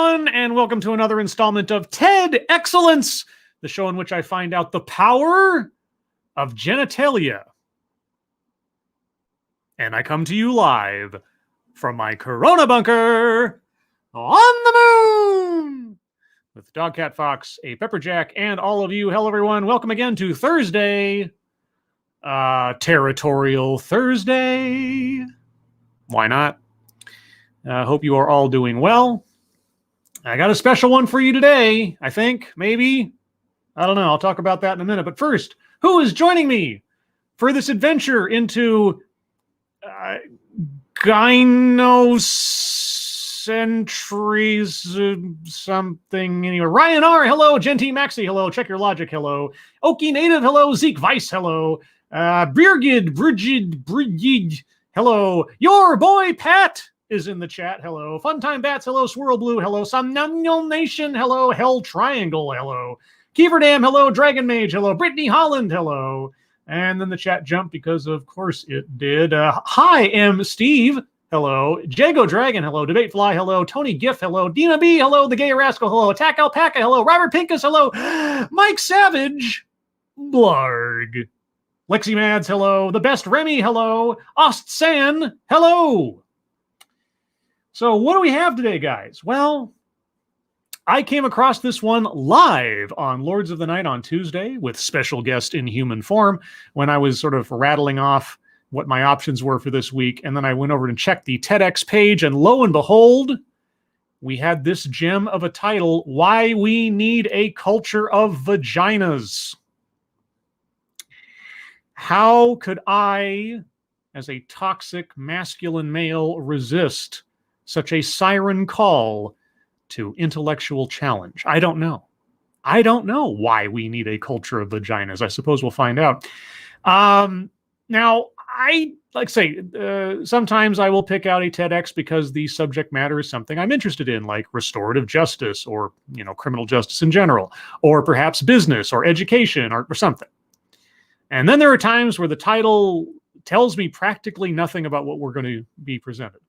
everyone, and welcome to another installment of TED Excellence, the show in which I find out the power of genitalia. And I come to you live from my Corona bunker on the moon with Dog Cat Fox, a Pepperjack, and all of you. Hello, everyone. Welcome again to Thursday, Territorial Thursday. Why not? Hope you are all doing well. I got a special one for you today, I think, maybe. I don't know. I'll talk about that in a minute. But first, who is joining me for this adventure into gynocentries something? Anyway, Ryan R., hello. Genty Maxi, hello. Check Your Logic, hello. Okie Native, hello. Zeke Weiss, hello. Birgid, Brigid, hello. Your boy Pat is in the chat. Hello. Funtime Bats. Hello. Swirl Blue. Hello. Somnamnul Nation. Hello. Hell Triangle. Hello. Keeverdam. Hello. Dragon Mage. Hello. Brittany Holland. Hello. And then the chat jumped because of course it did. Hi, M. Steve. Hello. Jago Dragon. Hello. Debate Fly. Hello. Tony Giff. Hello. Dina B. Hello. The Gay Rascal. Hello. Attack Alpaca. Hello. Robert Pincus. Hello. Mike Savage. Blarg. Lexi Mads. Hello. The Best Remy. Hello. Ost San. Hello. So what do we have today, guys? Well, I came across this one live on Lords of the Night on Tuesday with special guest in human form when I was sort of rattling off what my options were for this week. And then I went over and checked the TEDx page, and lo and behold, we had this gem of a title, Why We Need a Culture of Vaginas. How could I, as a toxic masculine male, resist such a siren call to intellectual challenge? I don't know. I don't know why we need a culture of vaginas. I suppose we'll find out. Now, I like to say, sometimes I will pick out a TEDx because the subject matter is something I'm interested in, like restorative justice or, criminal justice in general, or perhaps business or education or something. And then there are times where the title tells me practically nothing about what we're going to be presented.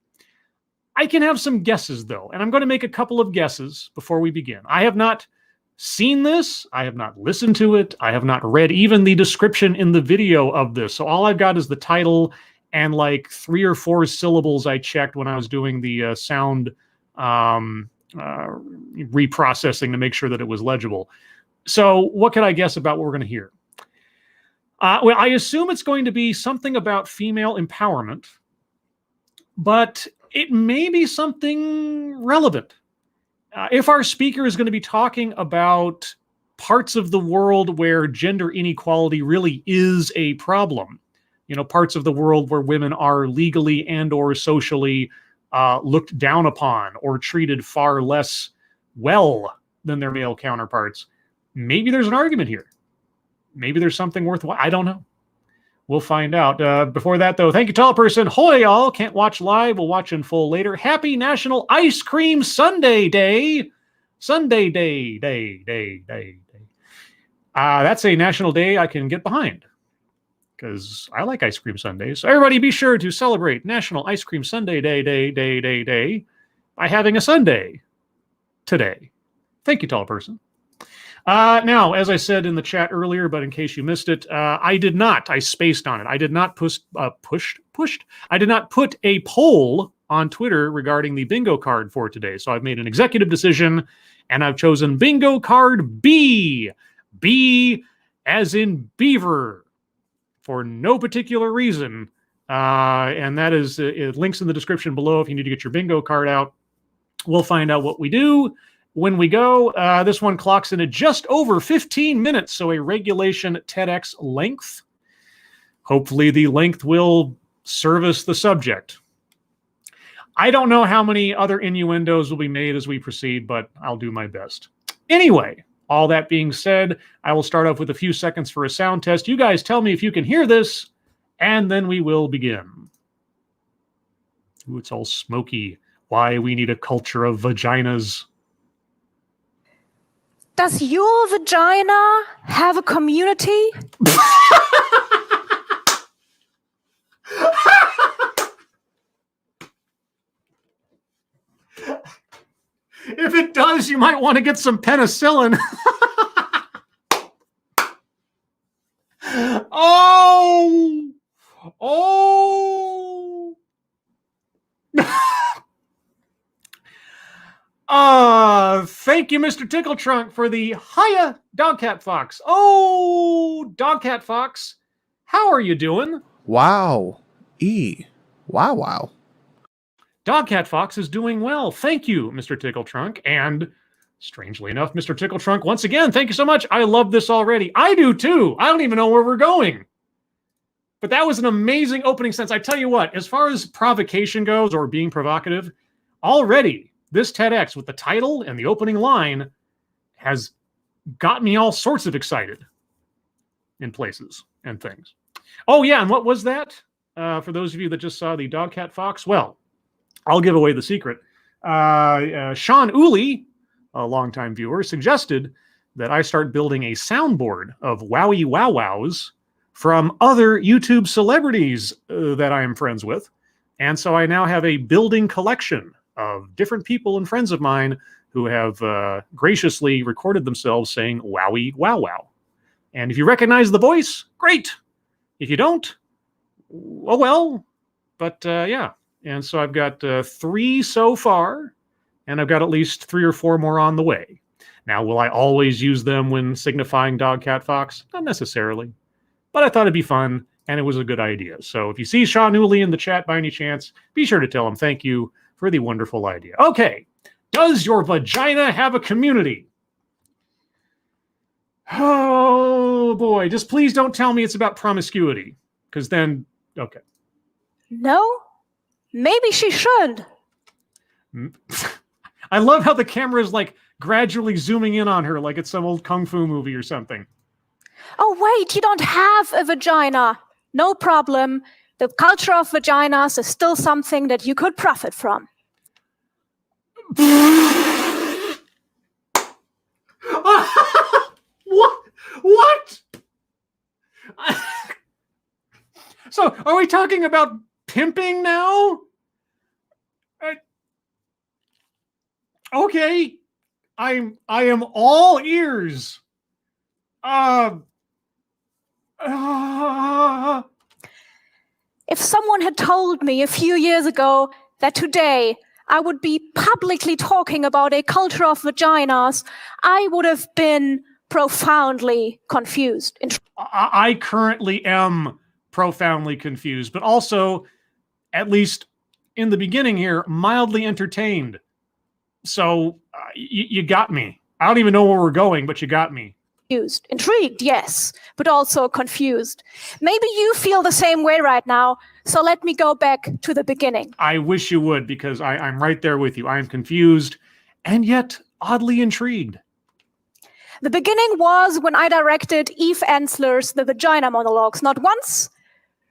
I can have some guesses, though, and I'm going to make a couple of guesses before we begin. I have not seen this. I have not listened to it. I have not read even the description in the video of this. So all I've got is the title and like 3 or 4 syllables I checked when I was doing the sound reprocessing to make sure that it was legible. So what can I guess about what we're going to hear? Well, I assume it's going to be something about female empowerment, but it may be something relevant. If our speaker is going to be talking about parts of the world where gender inequality really is a problem, parts of the world where women are legally and or socially looked down upon or treated far less well than their male counterparts, maybe there's an argument here. Maybe there's something worthwhile. I don't know. We'll find out. Before that, though, thank you, tall person. Hoy, y'all. Can't watch live. We'll watch in full later. Happy National Ice Cream Sundae Day. Sunday day. That's a national day I can get behind because I like ice cream sundaes. So everybody be sure to celebrate National Ice Cream Sundae Day by having a sundae today. Thank you, tall person. Now, as I said in the chat earlier, but in case you missed it, I spaced on it. I did not I did not put a poll on Twitter regarding the bingo card for today. So I've made an executive decision and I've chosen bingo card B. B as in beaver for no particular reason. And that is, it links in the description below if you need to get your bingo card out. We'll find out what we do when we go. This one clocks in at just over 15 minutes, so a regulation TEDx length. Hopefully the length will service the subject. I don't know how many other innuendos will be made as we proceed, but I'll do my best. Anyway, all that being said, I will start off with a few seconds for a sound test. You guys tell me if you can hear this, and then we will begin. Ooh, it's all smoky. Why we need a culture of vaginas. Does your vagina have a community? If it does, you might want to get some penicillin. Oh! Oh! Thank you, Mr. Tickle Trunk, for the hiya, Dogcat Fox. Oh, Dogcat Fox, how are you doing? Wow. Wow. Dogcat Fox is doing well. Thank you, Mr. Tickle Trunk. And strangely enough, Mr. Tickle Trunk, once again, thank you so much. I love this already. I do too. I don't even know where we're going. But that was an amazing opening sentence. I tell you what, as far as provocation goes or being provocative, already this TEDx with the title and the opening line has got me all sorts of excited in places and things. Oh, yeah. And what was that? For those of you that just saw the Dogcat Fox, well, I'll give away the secret. Sean Uli, a longtime viewer, suggested that I start building a soundboard of wowie wow wows from other YouTube celebrities that I am friends with. And so I now have a building collection of different people and friends of mine who have graciously recorded themselves saying wowie wow wow. And if you recognize the voice, great. If you don't, oh well. But yeah. And so I've got 3 so far, and I've got at least 3 or 4 more on the way. Now, will I always use them when signifying dog, cat, fox? Not necessarily. But I thought it'd be fun, and it was a good idea. So if you see Sean Newley in the chat by any chance, be sure to tell him thank you for the wonderful idea. Okay. Does your vagina have a community? Oh, boy. Just please don't tell me it's about promiscuity. Because then, okay. No? Maybe she should. I love how the camera is like gradually zooming in on her like it's some old kung fu movie or something. Oh, wait, you don't have a vagina. No problem. The culture of vaginas is still something that you could profit from. What? So, are we talking about pimping now? Okay, I am all ears. If someone had told me a few years ago that today I would be publicly talking about a culture of vaginas, I would have been profoundly confused. I currently am profoundly confused, but also, at least in the beginning here, mildly entertained. So you got me. I don't even know where we're going, but you got me. Confused. Intrigued, yes, but also confused. Maybe you feel the same way right now, so let me go back to the beginning. I wish you would, because I'm right there with you. I am confused and yet oddly intrigued. The beginning was when I directed Eve Ensler's The Vagina Monologues, not once,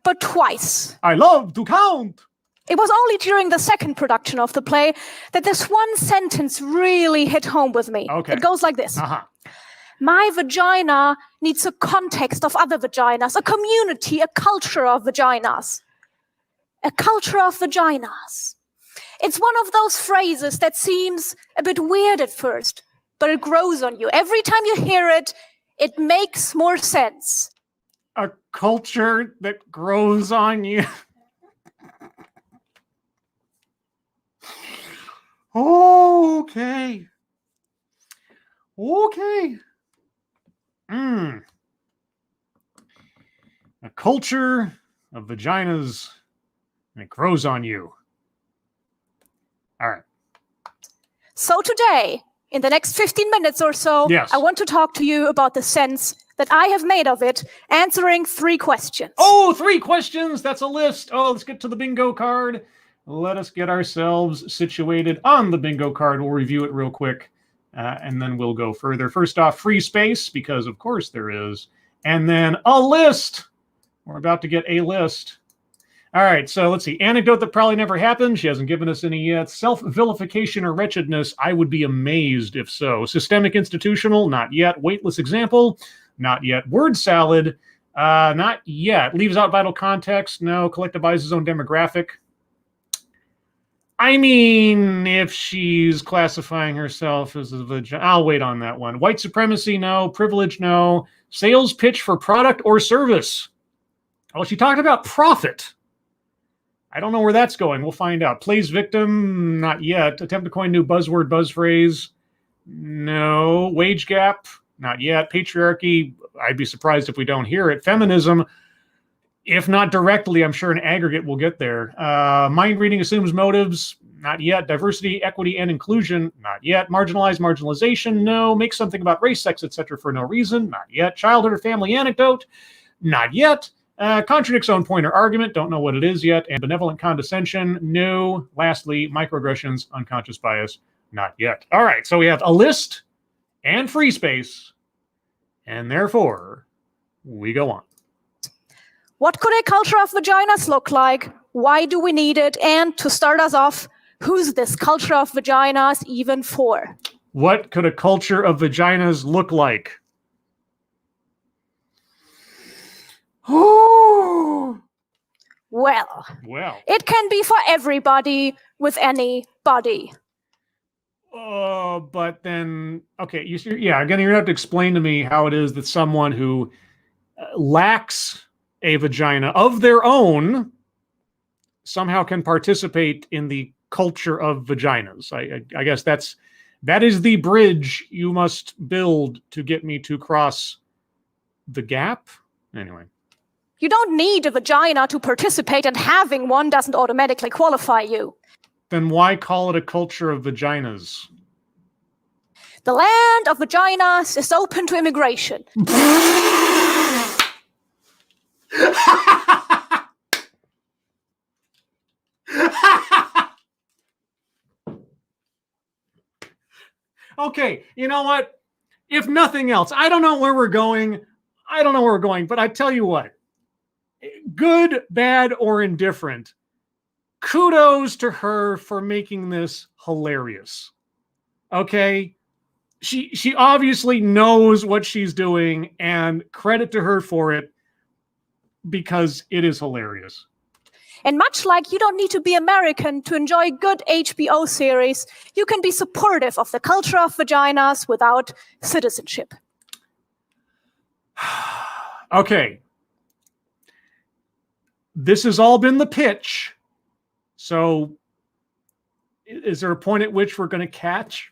but twice. I love to count. It was only during the second production of the play that this one sentence really hit home with me. Okay. It goes like this. Uh-huh. My vagina needs a context of other vaginas, a community, a culture of vaginas. A culture of vaginas. It's one of those phrases that seems a bit weird at first, but it grows on you. Every time you hear it, it makes more sense. A culture that grows on you. Okay. A culture of vaginas, and it grows on you. All right. So today, in the next 15 minutes or so, yes. I want to talk to you about the sense that I have made of it, answering 3 questions. Oh, 3 questions. That's a list. Oh, let's get to the bingo card. Let us get ourselves situated on the bingo card. We'll review it real quick, and then we'll go further. First off, free space, because of course there is. And then a list. We're about to get a list. All right, so let's see. Anecdote that probably never happened. She hasn't given us any yet. Self-vilification or wretchedness. I would be amazed if so. Systemic institutional. Not yet. Weightless example. Not yet. Word salad. Not yet. Leaves out vital context. No. Collectivizes own demographic. I mean, if she's classifying herself as a vagina, I'll wait on that one. White supremacy, no. Privilege, no. Sales pitch for product or service. Well, she talked about profit. I don't know where that's going. We'll find out. Plays victim, not yet. Attempt to coin new buzzword, buzz phrase. No. Wage gap, not yet. Patriarchy, I'd be surprised if we don't hear it. Feminism, if not directly, I'm sure in aggregate we'll get there. Mind reading assumes motives, not yet. Diversity, equity, and inclusion, not yet. Marginalize, marginalization, no. Make something about race, sex, etc. for no reason, not yet. Childhood or family anecdote, not yet. Contradicts own point or argument, don't know what it is yet. And benevolent condescension, no. Lastly, microaggressions, unconscious bias, not yet. All right, so we have a list and free space, and therefore we go on. What could a culture of vaginas look like? Why do we need it? And to start us off, who's this culture of vaginas even for? What could a culture of vaginas look like? Well, it can be for everybody with any body. But then, okay, again, you're going to have to explain to me how it is that someone who lacks a vagina of their own somehow can participate in the culture of vaginas. I guess that is the bridge you must build to get me to cross the gap. Anyway. You don't need a vagina to participate, and having one doesn't automatically qualify you. Then why call it a culture of vaginas? The land of vaginas is open to immigration. Okay, you know what? If nothing else, I don't know where we're going. But I tell you what, good, bad, or indifferent, kudos to her for making this hilarious. Okay? She obviously knows what she's doing, and credit to her for it, because it is hilarious. And much like you don't need to be American to enjoy good HBO series, you can be supportive of the culture of vaginas without citizenship. Okay. This has all been the pitch. So is there a point at which we're going to catch?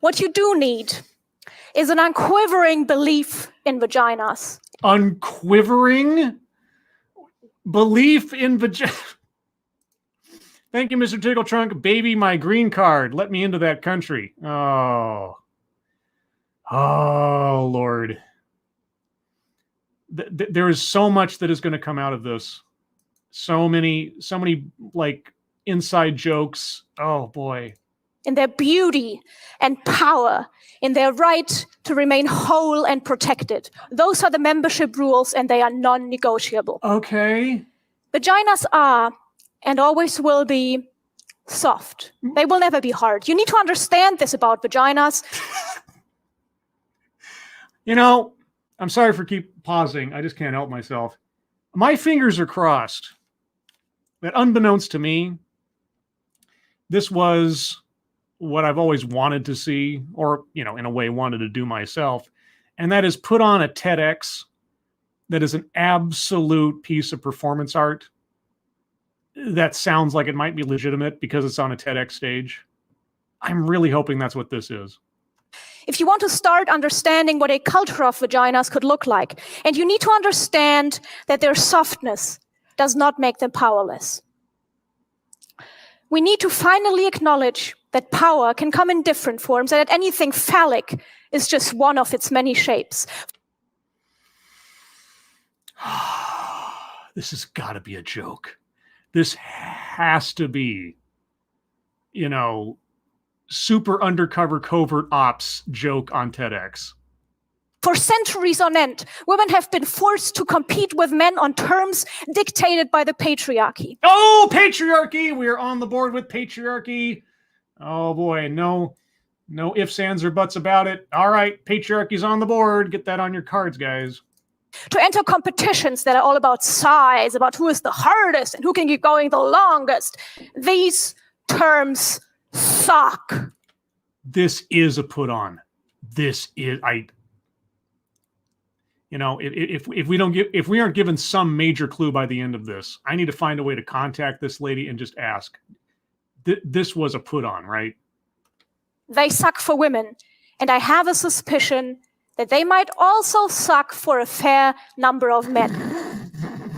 What you do need is an unquivering belief in vaginas. Unquivering belief in vagina. Thank you, Mr. Tickle Trunk. Baby, my green card. Let me into that country. Oh, Lord. There is so much that is going to come out of this. So many like inside jokes. Oh, boy. In their beauty and power, in their right to remain whole and protected. Those are the membership rules, and they are non-negotiable. Okay. Vaginas are, and always will be, soft. They will never be hard. You need to understand this about vaginas. You know, I'm sorry for keep pausing. I just can't help myself. My fingers are crossed that unbeknownst to me, this was what I've always wanted to see, or, in a way wanted to do myself. And that is put on a TEDx that is an absolute piece of performance art that sounds like it might be legitimate because it's on a TEDx stage. I'm really hoping that's what this is. If you want to start understanding what a culture of vaginas could look like, and you need to understand that their softness does not make them powerless. We need to finally acknowledge that power can come in different forms, and that anything phallic is just one of its many shapes. This has got to be a joke. This has to be, super undercover covert ops joke on TEDx. For centuries on end, women have been forced to compete with men on terms dictated by the patriarchy. Oh, patriarchy! We are on the board with patriarchy. Oh boy, no ifs, ands, or buts about it. All right, patriarchy's on the board. Get that on your cards, guys. to enter competitions that are all about size, about who is the hardest and who can keep going the longest. These terms suck. This is a put on. This is if we aren't given some major clue by the end of this, I need to find a way to contact this lady and just ask. This was a put on, right? They suck for women, and I have a suspicion that they might also suck for a fair number of men.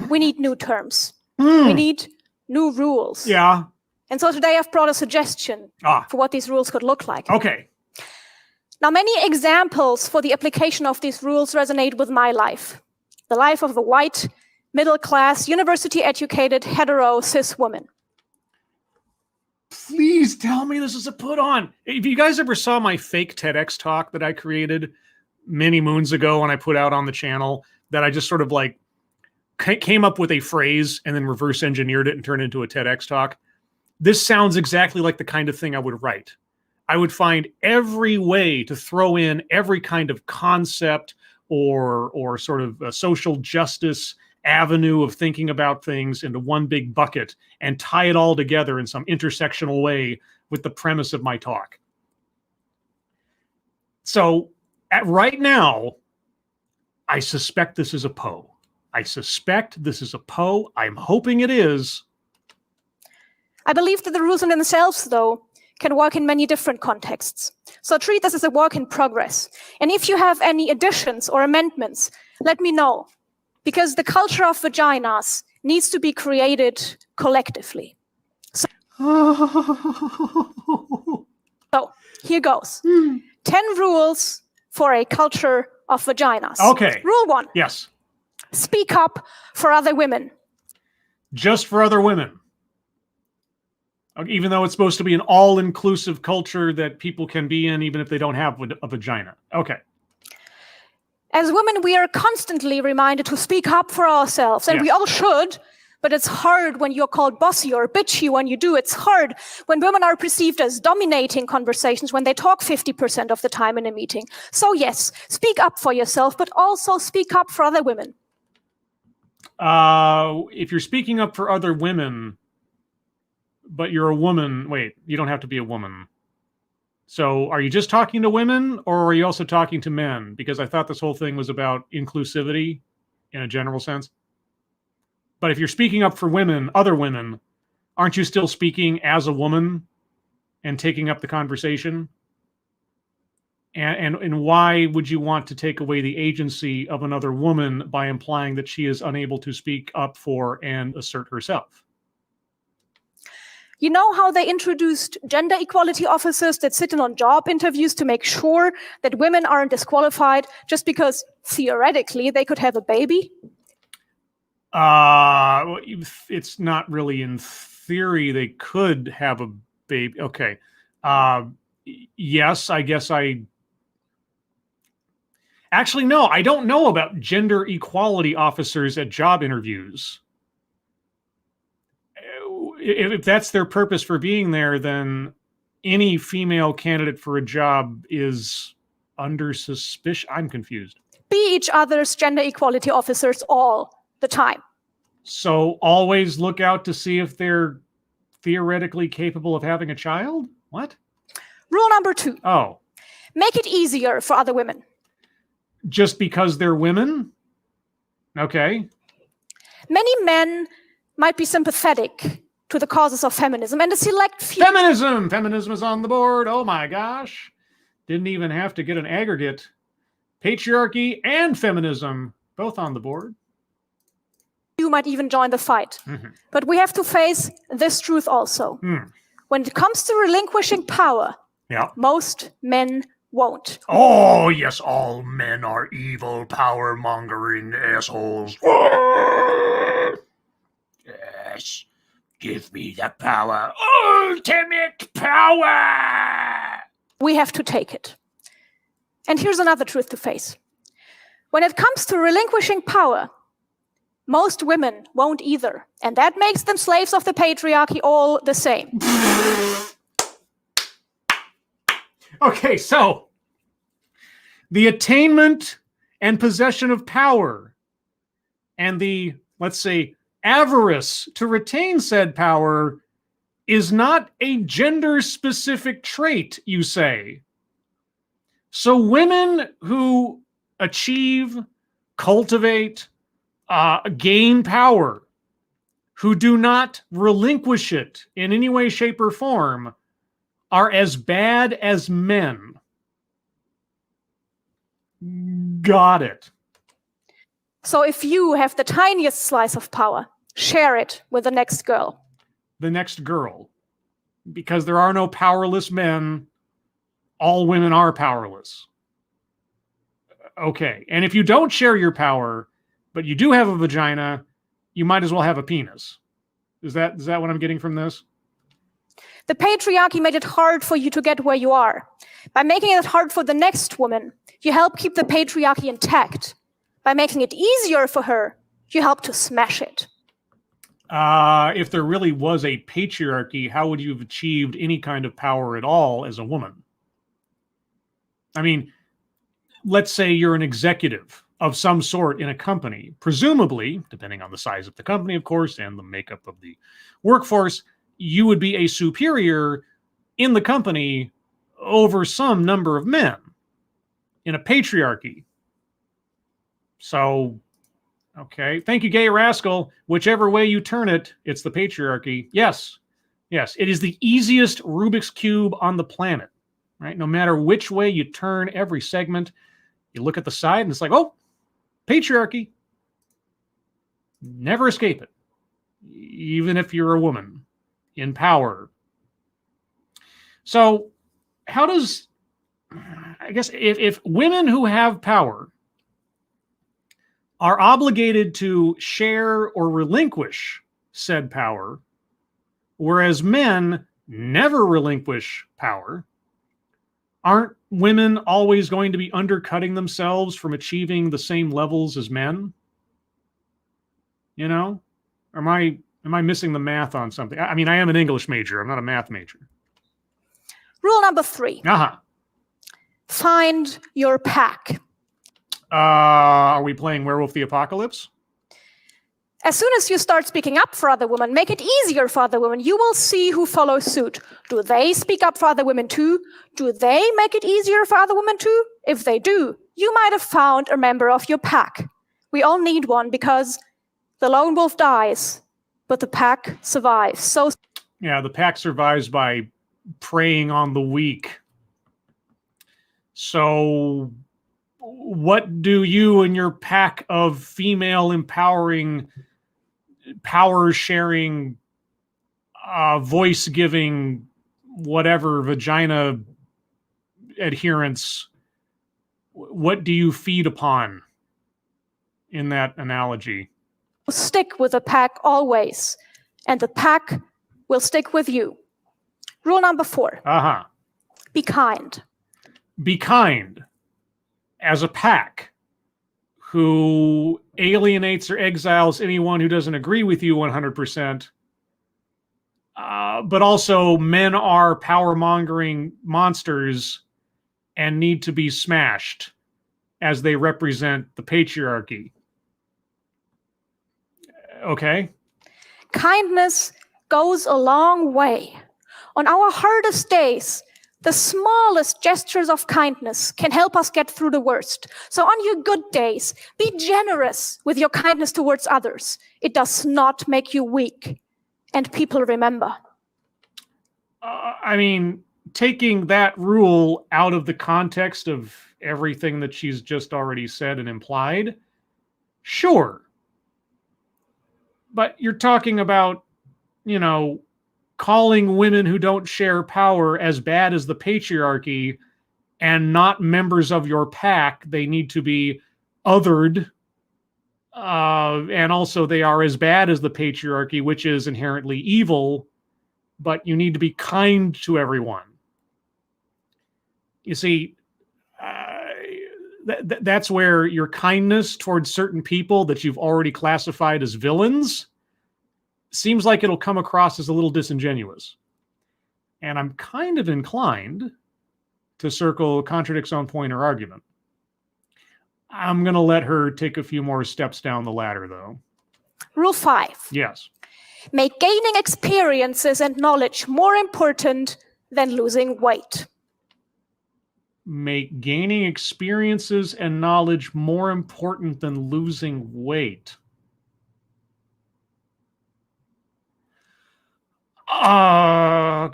We need new terms. We need new rules. Yeah. And so today I've brought a suggestion for what these rules could look like. Okay. Now, many examples for the application of these rules resonate with my life. The life of the white, middle-class, university-educated, hetero, cis woman. Please tell me this is a put on. If you guys ever saw my fake TEDx talk that I created many moons ago and I put out on the channel, that I just sort of like came up with a phrase and then reverse engineered it and turned it into a TEDx talk. This sounds exactly like the kind of thing I would write. I would find every way to throw in every kind of concept or sort of a social justice avenue of thinking about things into one big bucket and tie it all together in some intersectional way with the premise of my talk. So right now, I suspect this is a Poe. I suspect this is a Poe. I'm hoping it is. I believe that the rules in themselves, though, can work in many different contexts. So treat this as a work in progress. And if you have any additions or amendments, let me know. Because the culture of vaginas needs to be created collectively. So here goes. 10 rules for a culture of vaginas. Okay. Rule 1. Yes. Speak up for other women. Just for other women. Even though it's supposed to be an all-inclusive culture that people can be in even if they don't have a vagina. Okay. As women, we are constantly reminded to speak up for ourselves, and Yes. we all should, but it's hard when you're called bossy or bitchy when you do. It's hard when women are perceived as dominating conversations when they talk 50% of the time in a meeting. So yes, speak up for yourself, but also speak up for other women. If you're speaking up for other women, but you're a woman, wait, you don't have to be a woman. So are you just talking to women or are you also talking to men? Because I thought this whole thing was about inclusivity in a general sense. But if you're speaking up for women, other women, aren't you still speaking as a woman and taking up the conversation? And why would you want to take away the agency of another woman by implying that she is unable to speak up for and assert herself? You know how they introduced gender equality officers that sit in on job interviews to make sure that women aren't disqualified just because theoretically they could have a baby? It's not really in theory they could have a baby. Okay. Yes, I guess actually, no, I don't know about gender equality officers at job interviews. If that's their purpose for being there, then any female candidate for a job is under suspicion. I'm confused. Be each other's gender equality officers all the time. So always look out to see if they're theoretically capable of having a child? What? Rule number 2. Oh. Make it easier for other women. Just because they're women? Okay. Many men might be sympathetic to the causes of feminism, and a select few... Feminism is on the board. Oh my gosh. Didn't even have to get an aggregate. Patriarchy and feminism, both on the board. You might even join the fight. Mm-hmm. But we have to face this truth also. When it comes to relinquishing power, most men won't. Oh, yes, all men are evil, power-mongering assholes. Yes, give me the power. Ultimate power! We have to take it. And here's another truth to face. When it comes to relinquishing power, most women won't either. And that makes them slaves of the patriarchy all the same. Okay, so the attainment and possession of power and the, let's say, avarice to retain said power is not a gender-specific trait, you say. So women who achieve, cultivate, gain power, who do not relinquish it in any way, shape, or form, are as bad as men. Got it. So if you have the tiniest slice of power, share it with the next girl. The next girl. Because there are no powerless men. All women are powerless. Okay. And if you don't share your power, but you do have a vagina, you might as well have a penis. Is that what I'm getting from this? The patriarchy made it hard for you to get where you are. By making it hard for the next woman, you help keep the patriarchy intact. By making it easier for her, you help to smash it. If there really was a patriarchy, how would you have achieved any kind of power at all as a woman? I mean, let's say you're an executive of some sort in a company. Presumably, depending on the size of the company, of course, and the makeup of the workforce, you would be a superior in the company over some number of men in a patriarchy. So, okay. Thank you, Gay Rascal. Whichever way you turn it, it's the patriarchy. Yes. Yes. It is the easiest Rubik's Cube on the planet, right? No matter which way you turn every segment, you look at the side and it's like, oh, patriarchy. Never escape it. Even if you're a woman in power. So how does, I guess, if women who have power are obligated to share or relinquish said power, whereas men never relinquish power, aren't women always going to be undercutting themselves from achieving the same levels as men? You know? Or am I missing the math on something? I mean, I am an English major. I'm not a math major. Rule number 3. Find your pack. Are we playing Werewolf the Apocalypse? As soon as you start speaking up for other women, make it easier for other women, you will see who follows suit. Do they speak up for other women too? Do they make it easier for other women too? If they do, you might have found a member of your pack. We all need one because the lone wolf dies, but the pack survives. So yeah, the pack survives by preying on the weak. So what do you and your pack of female empowering, power sharing, voice giving, whatever, vagina adherents, what do you feed upon in that analogy? stick with the pack always, and the pack will stick with you. Rule number 4. Be kind. Be kind as a pack who alienates or exiles anyone who doesn't agree with you 100%. But also men are power-mongering monsters and need to be smashed as they represent the patriarchy. Okay? Kindness goes a long way. On our hardest days, the smallest gestures of kindness can help us get through the worst. So on your good days, be generous with your kindness towards others. It does not make you weak. And people remember. I mean, taking that rule out of the context of everything that she's just already said and implied, sure. But you're talking about, you know, calling women who don't share power as bad as the patriarchy and not members of your pack. They need to be othered. And also they are as bad as the patriarchy, which is inherently evil, but you need to be kind to everyone. You see, that's where your kindness towards certain people that you've already classified as villains seems like it'll come across as a little disingenuous. And I'm kind of inclined to circle contradicts on point or argument. I'm going to let her take a few more steps down the ladder, though. Rule 5. Yes. Make gaining experiences and knowledge more important than losing weight. Make gaining experiences and knowledge more important than losing weight. Okay.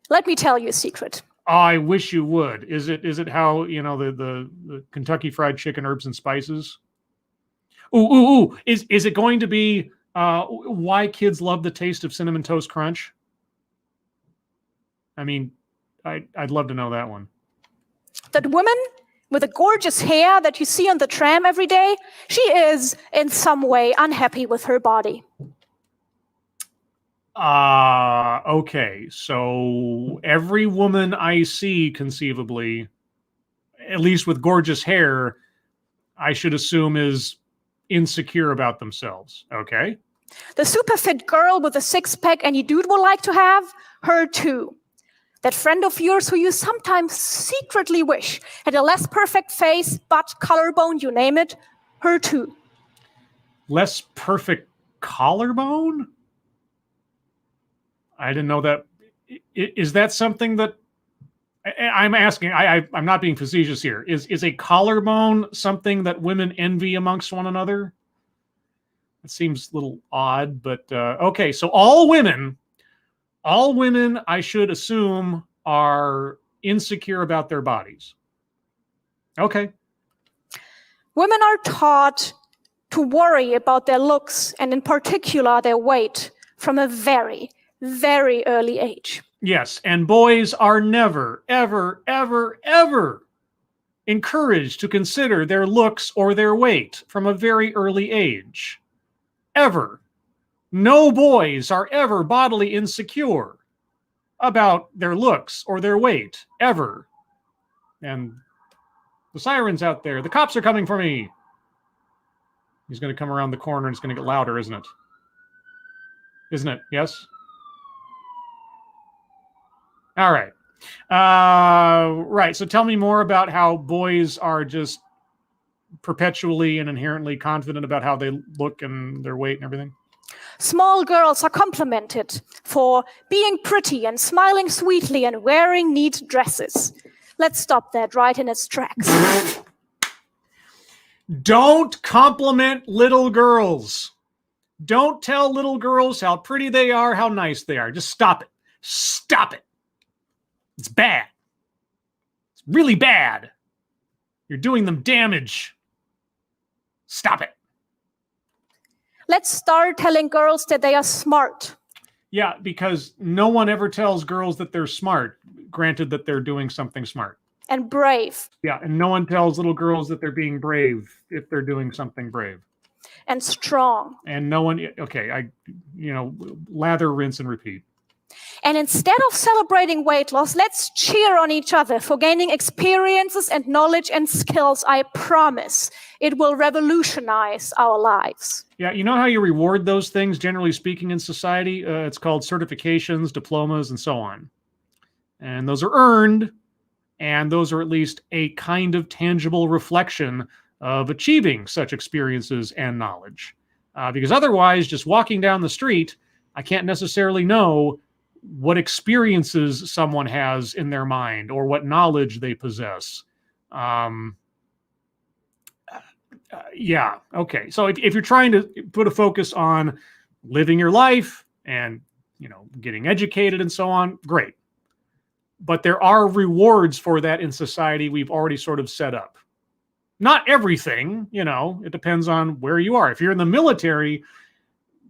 Let me tell you a secret. I wish you would. Is it how, the Kentucky Fried Chicken herbs and spices? Ooh. Is it going to be why kids love the taste of Cinnamon Toast Crunch? I mean, I'd love to know that one. That woman with the gorgeous hair that you see on the tram every day, she is in some way unhappy with her body. Okay. So every woman I see, conceivably, at least with gorgeous hair, I should assume is insecure about themselves. Okay. The super fit girl with a six-pack any dude would like to have, her too. That friend of yours who you sometimes secretly wish had a less perfect face, butt, collarbone, you name it, her too. Less perfect collarbone? I didn't know that. Is that something that I'm asking? I'm not being facetious here. Is a collarbone something that women envy amongst one another? It seems a little odd, but okay. So all women, I should assume, are insecure about their bodies. Okay. Women are taught to worry about their looks and in particular their weight from a very, very early age. Yes, and boys are never, ever, ever, ever encouraged to consider their looks or their weight from a very early age. Ever. No boys are ever bodily insecure about their looks or their weight, ever. And the siren's out there. The cops are coming for me. He's going to come around the corner and it's going to get louder, isn't it? Isn't it? Yes? All right. Right. So tell me more about how boys are just perpetually and inherently confident about how they look and their weight and everything. Small girls are complimented for being pretty and smiling sweetly and wearing neat dresses. Let's stop that right in its tracks. Don't compliment little girls. Don't tell little girls how pretty they are, how nice they are. Just stop it. Stop it. It's bad. It's really bad. You're doing them damage. Stop it. Let's start telling girls that they are smart. Yeah, because no one ever tells girls that they're smart, granted that they're doing something smart. And brave. Yeah, and no one tells little girls that they're being brave if they're doing something brave. And strong. And no one, okay, lather, rinse, and repeat. And instead of celebrating weight loss, let's cheer on each other for gaining experiences and knowledge and skills. I promise it will revolutionize our lives. Yeah, you know how you reward those things, generally speaking, in society? It's called certifications, diplomas, and so on. And those are earned, and those are at least a kind of tangible reflection of achieving such experiences and knowledge. Because otherwise, just walking down the street, I can't necessarily know what experiences someone has in their mind or what knowledge they possess. Yeah, okay. So if you're trying to put a focus on living your life and, getting educated and so on, great. But there are rewards for that in society we've already sort of set up. Not everything, it depends on where you are. If you're in the military,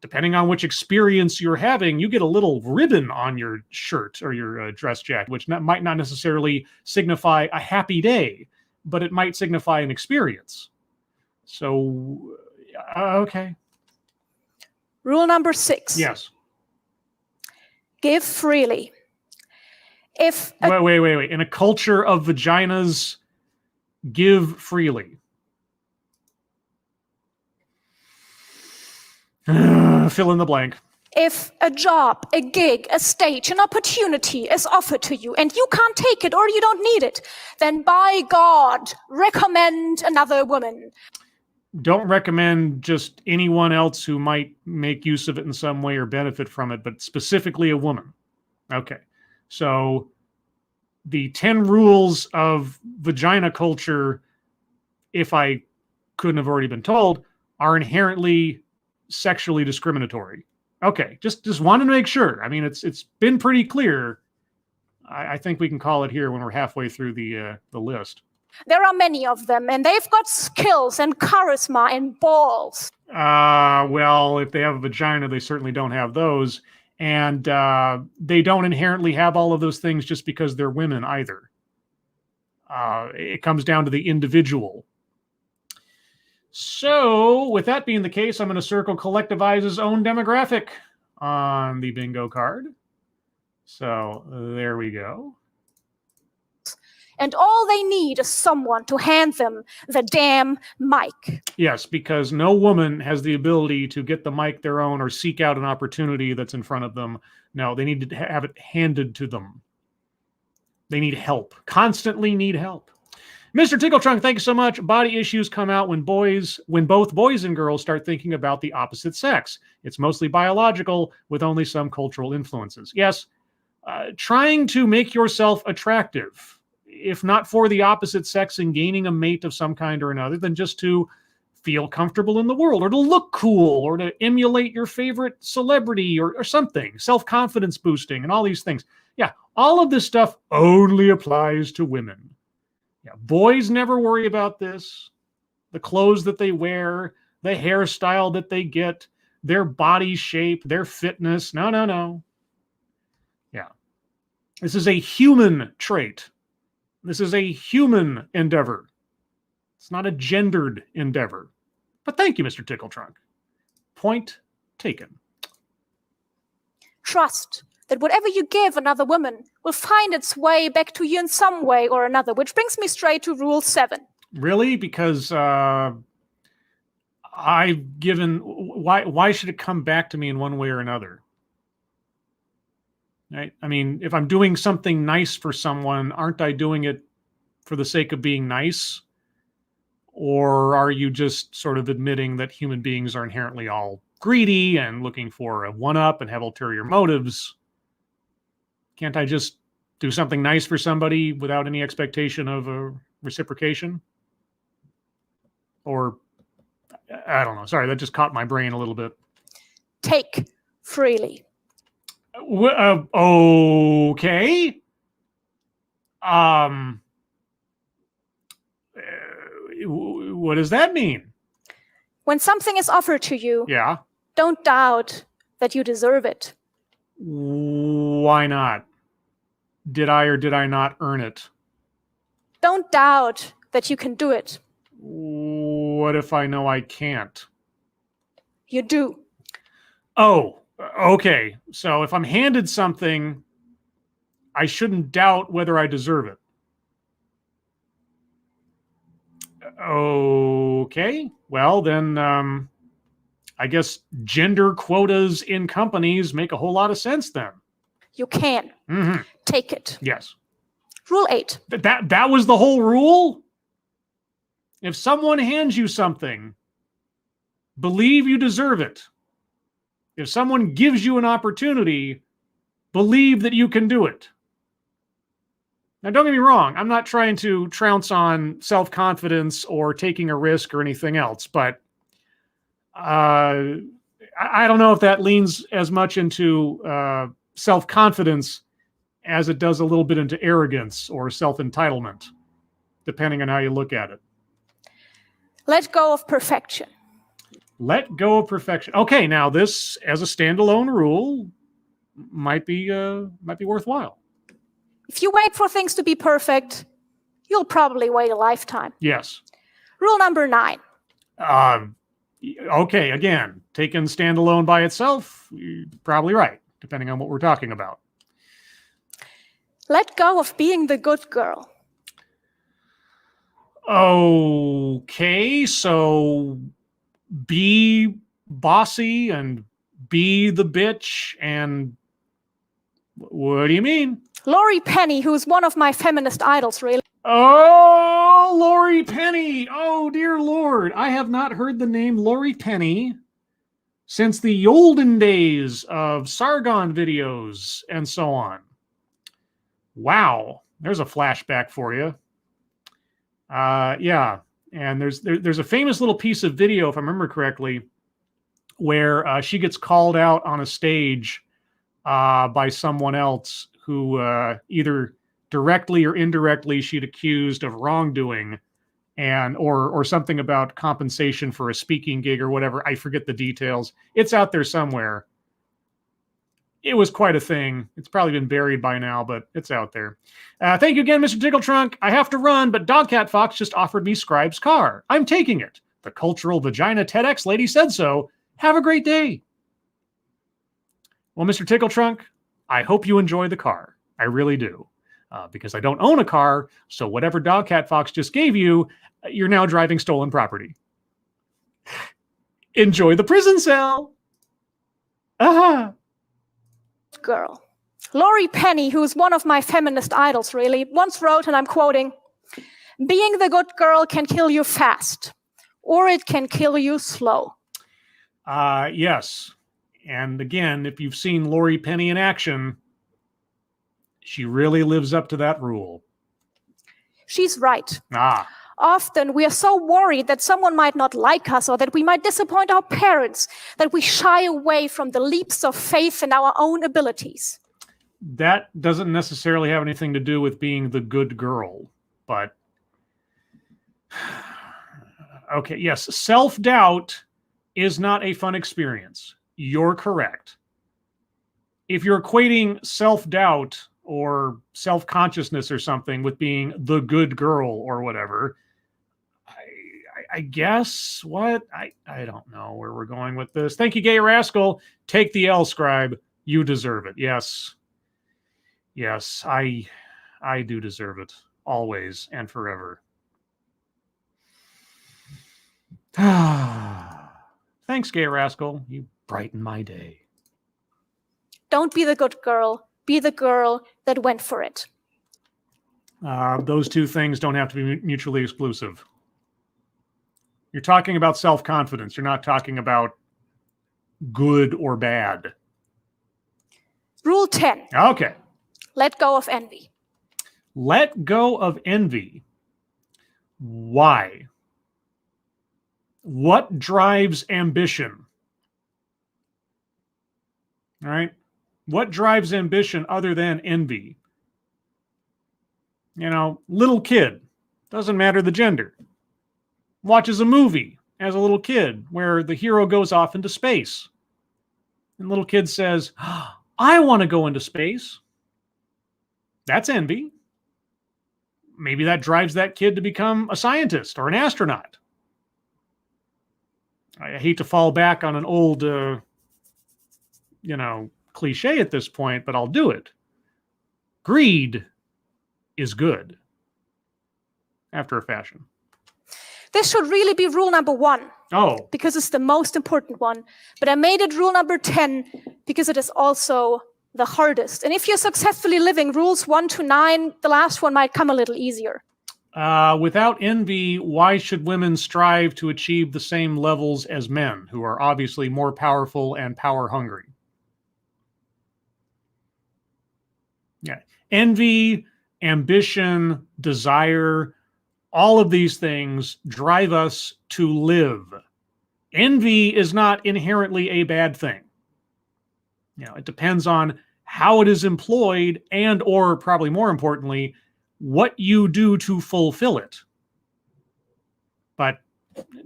depending on which experience you're having, you get a little ribbon on your shirt or your dress jacket, which might not necessarily signify a happy day, but it might signify an experience. So, okay. Rule number 6. Yes. Give freely. Wait. In a culture of vaginas, give freely. Fill in the blank. If a job, a gig, a stage, an opportunity is offered to you and you can't take it or you don't need it, then by God, recommend another woman. Don't recommend just anyone else who might make use of it in some way or benefit from it, but specifically a woman. Okay. So the 10 rules of vagina culture, if I couldn't have already been told, are inherently sexually discriminatory. Okay, just wanted to make sure. I mean, it's been pretty clear. I think we can call it here when we're halfway through the list. There are many of them, and they've got skills and charisma and balls. Well, if they have a vagina, they certainly don't have those. And they don't inherently have all of those things just because they're women either. It comes down to the individual. So, with that being the case, I'm going to circle collectivize's own demographic on the bingo card. So, there we go. And all they need is someone to hand them the damn mic. Yes, because no woman has the ability to get the mic their own or seek out an opportunity that's in front of them. No, they need to have it handed to them. They need help, constantly need help. Mr. Tickletrunk, thank you so much. Body issues come out when both boys and girls start thinking about the opposite sex. It's mostly biological with only some cultural influences. Yes, trying to make yourself attractive, if not for the opposite sex and gaining a mate of some kind or another, then just to feel comfortable in the world or to look cool or to emulate your favorite celebrity or something, self-confidence boosting and all these things. Yeah, all of this stuff only applies to women. Yeah, boys never worry about this. The clothes that they wear, the hairstyle that they get, their body shape, their fitness. No, no, no. Yeah. This is a human trait. This is a human endeavor. It's not a gendered endeavor. But thank you, Mr. Tickletrunk. Point taken. Trust that whatever you give another woman will find its way back to you in some way or another, which brings me straight to rule 7. Really? Because I've given... Why should it come back to me in one way or another? Right? I mean, if I'm doing something nice for someone, aren't I doing it for the sake of being nice? Or are you just sort of admitting that human beings are inherently all greedy and looking for a one-up and have ulterior motives? Can't I just do something nice for somebody without any expectation of a reciprocation? Or, I don't know. Sorry, that just caught my brain a little bit. Take freely. Okay. What does that mean? When something is offered to you, Yeah. don't doubt that you deserve it. Why not? Did I or did I not earn it? Don't doubt that you can do it. What if I know I can't? You do. Oh, okay. So if I'm handed something, I shouldn't doubt whether I deserve it. Okay. Well, then I guess gender quotas in companies make a whole lot of sense then. You can. Mm-hmm. Take it. Yes. Rule 8. That was the whole rule? If someone hands you something, believe you deserve it. If someone gives you an opportunity, believe that you can do it. Now, don't get me wrong. I'm not trying to trounce on self-confidence or taking a risk or anything else, but I don't know if that leans as much into self-confidence as it does a little bit into arrogance or self-entitlement, depending on how you look at it. Let go of perfection. Let go of perfection. Okay, now this, as a standalone rule, might be worthwhile. If you wait for things to be perfect, you'll probably wait a lifetime. Yes. Rule number 9. Okay, again, taken standalone by itself, you're probably right, depending on what we're talking about. Let go of being the good girl. Okay, so be bossy and be the bitch and what do you mean? Laurie Penny, who's one of my feminist idols, really. Oh, Laurie Penny. Oh, dear Lord. I have not heard the name Laurie Penny since the olden days of Sargon videos and so on. Wow. There's a flashback for you. Yeah. And there's a famous little piece of video, if I remember correctly, where she gets called out on a stage by someone else who either directly or indirectly she'd accused of wrongdoing and or something about compensation for a speaking gig or whatever. I forget the details. It's out there somewhere. It was quite a thing. It's probably been buried by now, but it's out there. Thank you again, Mr. Tickletrunk. I have to run, but Dogcat Fox just offered me Scribe's car. I'm taking it. The cultural vagina TEDx lady said so. Have a great day. Well, Mr. Tickletrunk, I hope you enjoy the car. I really do. Because I don't own a car, so whatever Dogcat Fox just gave you, you're now driving stolen property. Enjoy the prison cell. Aha. Girl. Laurie Penny, who's one of my feminist idols, really, once wrote, and I'm quoting, "Being the good girl can kill you fast, or it can kill you slow." Yes. And again, if you've seen Laurie Penny in action, she really lives up to that rule. She's right. Ah. Often we are so worried that someone might not like us or that we might disappoint our parents that we shy away from the leaps of faith in our own abilities. That doesn't necessarily have anything to do with being the good girl, but okay, yes, self-doubt is not a fun experience. You're correct. If you're equating self-doubt or self-consciousness or something with being the good girl or whatever, I guess what? I don't know where we're going with this. Thank you, Gay Rascal. Take the L, Scribe. You deserve it. Yes. Yes, I do deserve it. Always and forever. Thanks, Gay Rascal. You brighten my day. Don't be the good girl. Be the girl that went for it. Those two things don't have to be mutually exclusive. You're talking about self-confidence. You're not talking about good or bad. Rule 10. Okay. Let go of envy. Let go of envy. Why? What drives ambition? All right. What drives ambition other than envy? You know, little kid, doesn't matter the gender, watches a movie as a little kid where the hero goes off into space. And little kid says, I want to go into space. That's envy. Maybe that drives that kid to become a scientist or an astronaut. I hate to fall back on an old, cliche at this point, but I'll do it. Greed is good, after a fashion. This should really be rule number 1. Oh. Because it's the most important one. But I made it rule number 10 because it is also the hardest. And if you're successfully living rules 1 to 9, the last one might come a little easier. Without envy, why should women strive to achieve the same levels as men, who are obviously more powerful and power hungry? Yeah. Envy, ambition, desire, all of these things drive us to live. Envy is not inherently a bad thing. You know, it depends on how it is employed and, or probably more importantly, what you do to fulfill it. But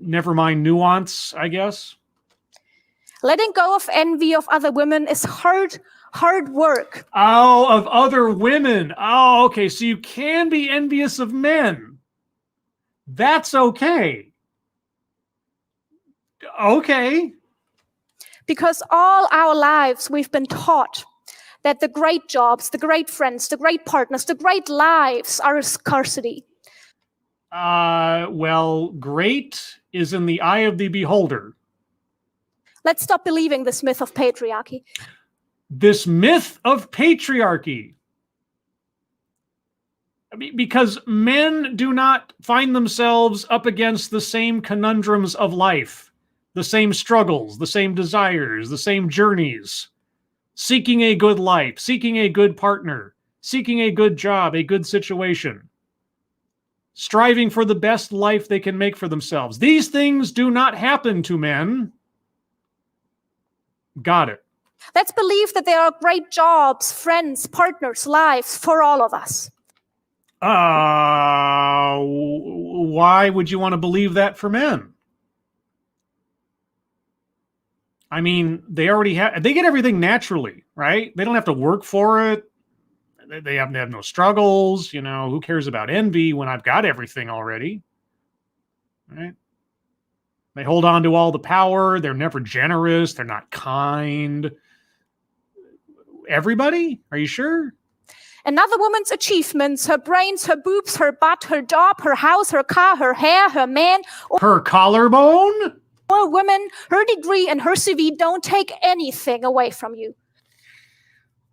never mind nuance, I guess. Letting go of envy of other women is hard work. Oh, of other women. Oh, okay. So you can be envious of men. That's okay. Okay. Because all our lives we've been taught that the great jobs, the great friends, the great partners, the great lives are a scarcity. Well, great is in the eye of the beholder. Let's stop believing this myth of patriarchy. This myth of patriarchy. I mean, because men do not find themselves up against the same conundrums of life, the same struggles, the same desires, the same journeys, seeking a good life, seeking a good partner, seeking a good job, a good situation, striving for the best life they can make for themselves. These things do not happen to men. Got it. Let's believe that there are great jobs, friends, partners, lives for all of us. Why would you want to believe that for men? I mean, they get everything naturally, right? They don't have to work for it. They have no struggles. You know, who cares about envy when I've got everything already? Right? They hold on to all the power. They're never generous. They're not kind. Everybody? Are you sure? Another woman's achievements, her brains, her boobs, her butt, her job, her house, her car, her hair, her man, her collarbone, or women, her degree and her CV don't take anything away from you.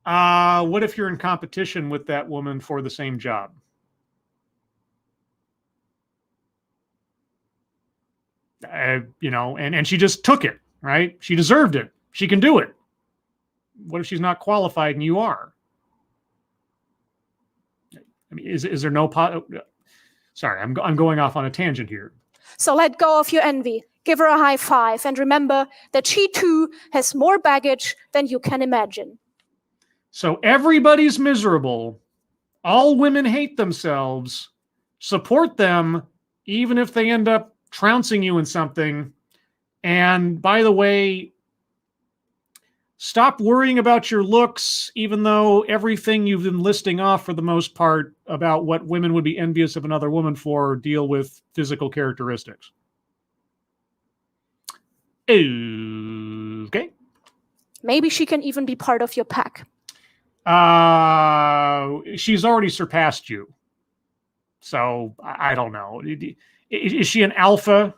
What if you're in competition with that woman for the same job? You know, and she just took it, right? She deserved it. She can do it. What if she's not qualified and you are? I mean, is there no sorry, I'm going off on a tangent here. So let go of your envy. Give her a high five and remember that she too has more baggage than you can imagine. So everybody's miserable. All women hate themselves. Support them, even if they end up trouncing you in something. And by the way, stop worrying about your looks, even though everything you've been listing off for the most part about what women would be envious of another woman for deal with physical characteristics. Okay. Maybe she can even be part of your pack. She's already surpassed you. So I don't know. Is she an alpha?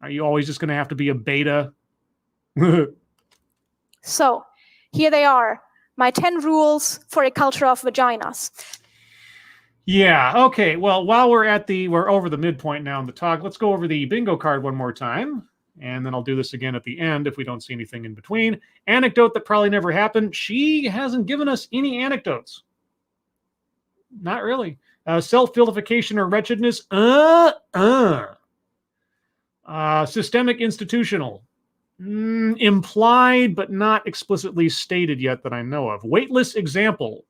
Are you always just going to have to be a beta? So here they are, my 10 rules for a culture of vaginas. Yeah. Okay. Well, while we're over the midpoint now in the talk, let's go over the bingo card one more time. And then I'll do this again at the end if we don't see anything in between. Anecdote that probably never happened. She hasn't given us any anecdotes. Not really. Self-vilification or wretchedness. Systemic institutional. Implied, but not explicitly stated yet that I know of. Weightless example.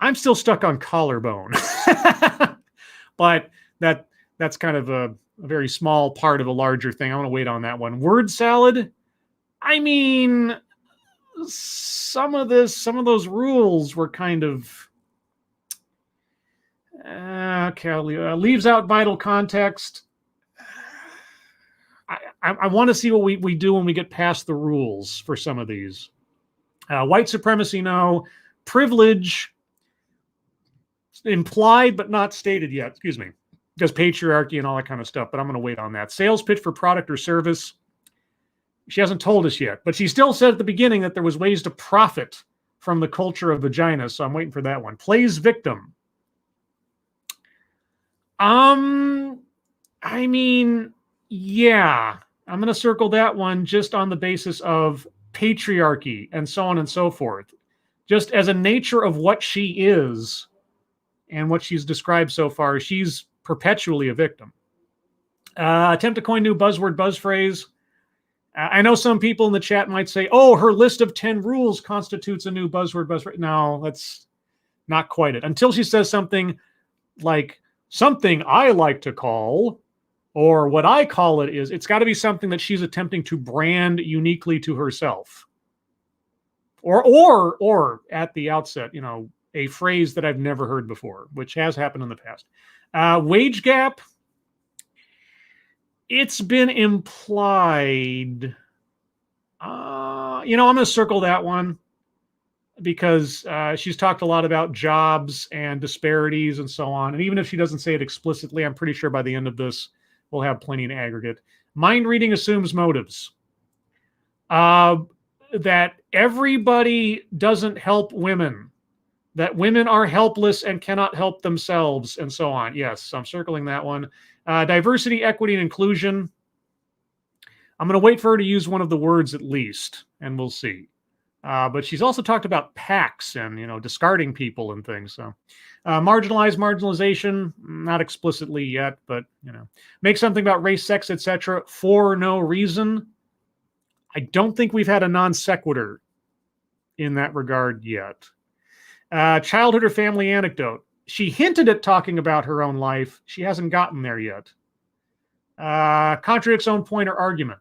I'm still stuck on collarbone. But that's kind of a very small part of a larger thing. I want to wait on that one. Word salad. I mean, some of those rules were kind of okay. Leaves out vital context. I want to see what we do when we get past the rules for some of these. White supremacy, no. Privilege, implied but not stated yet. Excuse me. Because patriarchy and all that kind of stuff, but I'm going to wait on that. Sales pitch for product or service. She hasn't told us yet, but she still said at the beginning that there was ways to profit from the culture of vaginas, so I'm waiting for that one. Plays victim. I mean, yeah, I'm going to circle that one just on the basis of patriarchy and so on and so forth. Just as a nature of what she is and what she's described so far, she's perpetually a victim. Attempt to coin new buzzword, buzz phrase. I know some people in the chat might say, oh, her list of 10 rules constitutes a new buzzword, buzz phrase. No, that's not quite it. Until she says something like something I like to call, or what I call it is, it's got to be something that she's attempting to brand uniquely to herself. Or at the outset, you know, a phrase that I've never heard before, which has happened in the past. Wage gap. It's been implied. I'm going to circle that one because she's talked a lot about jobs and disparities and so on. And even if she doesn't say it explicitly, I'm pretty sure by the end of this, we'll have plenty in aggregate. Mind reading assumes motives. That everybody doesn't help women. That women are helpless and cannot help themselves, and so on. Yes, I'm circling that one. Diversity, equity, and inclusion. I'm going to wait for her to use one of the words at least, and we'll see. But she's also talked about packs and, discarding people and things. So marginalization, not explicitly yet, but, make something about race, sex, etc. for no reason. I don't think we've had a non sequitur in that regard yet. Childhood or family anecdote. She hinted at talking about her own life. She hasn't gotten there yet. Contradicts own point or argument.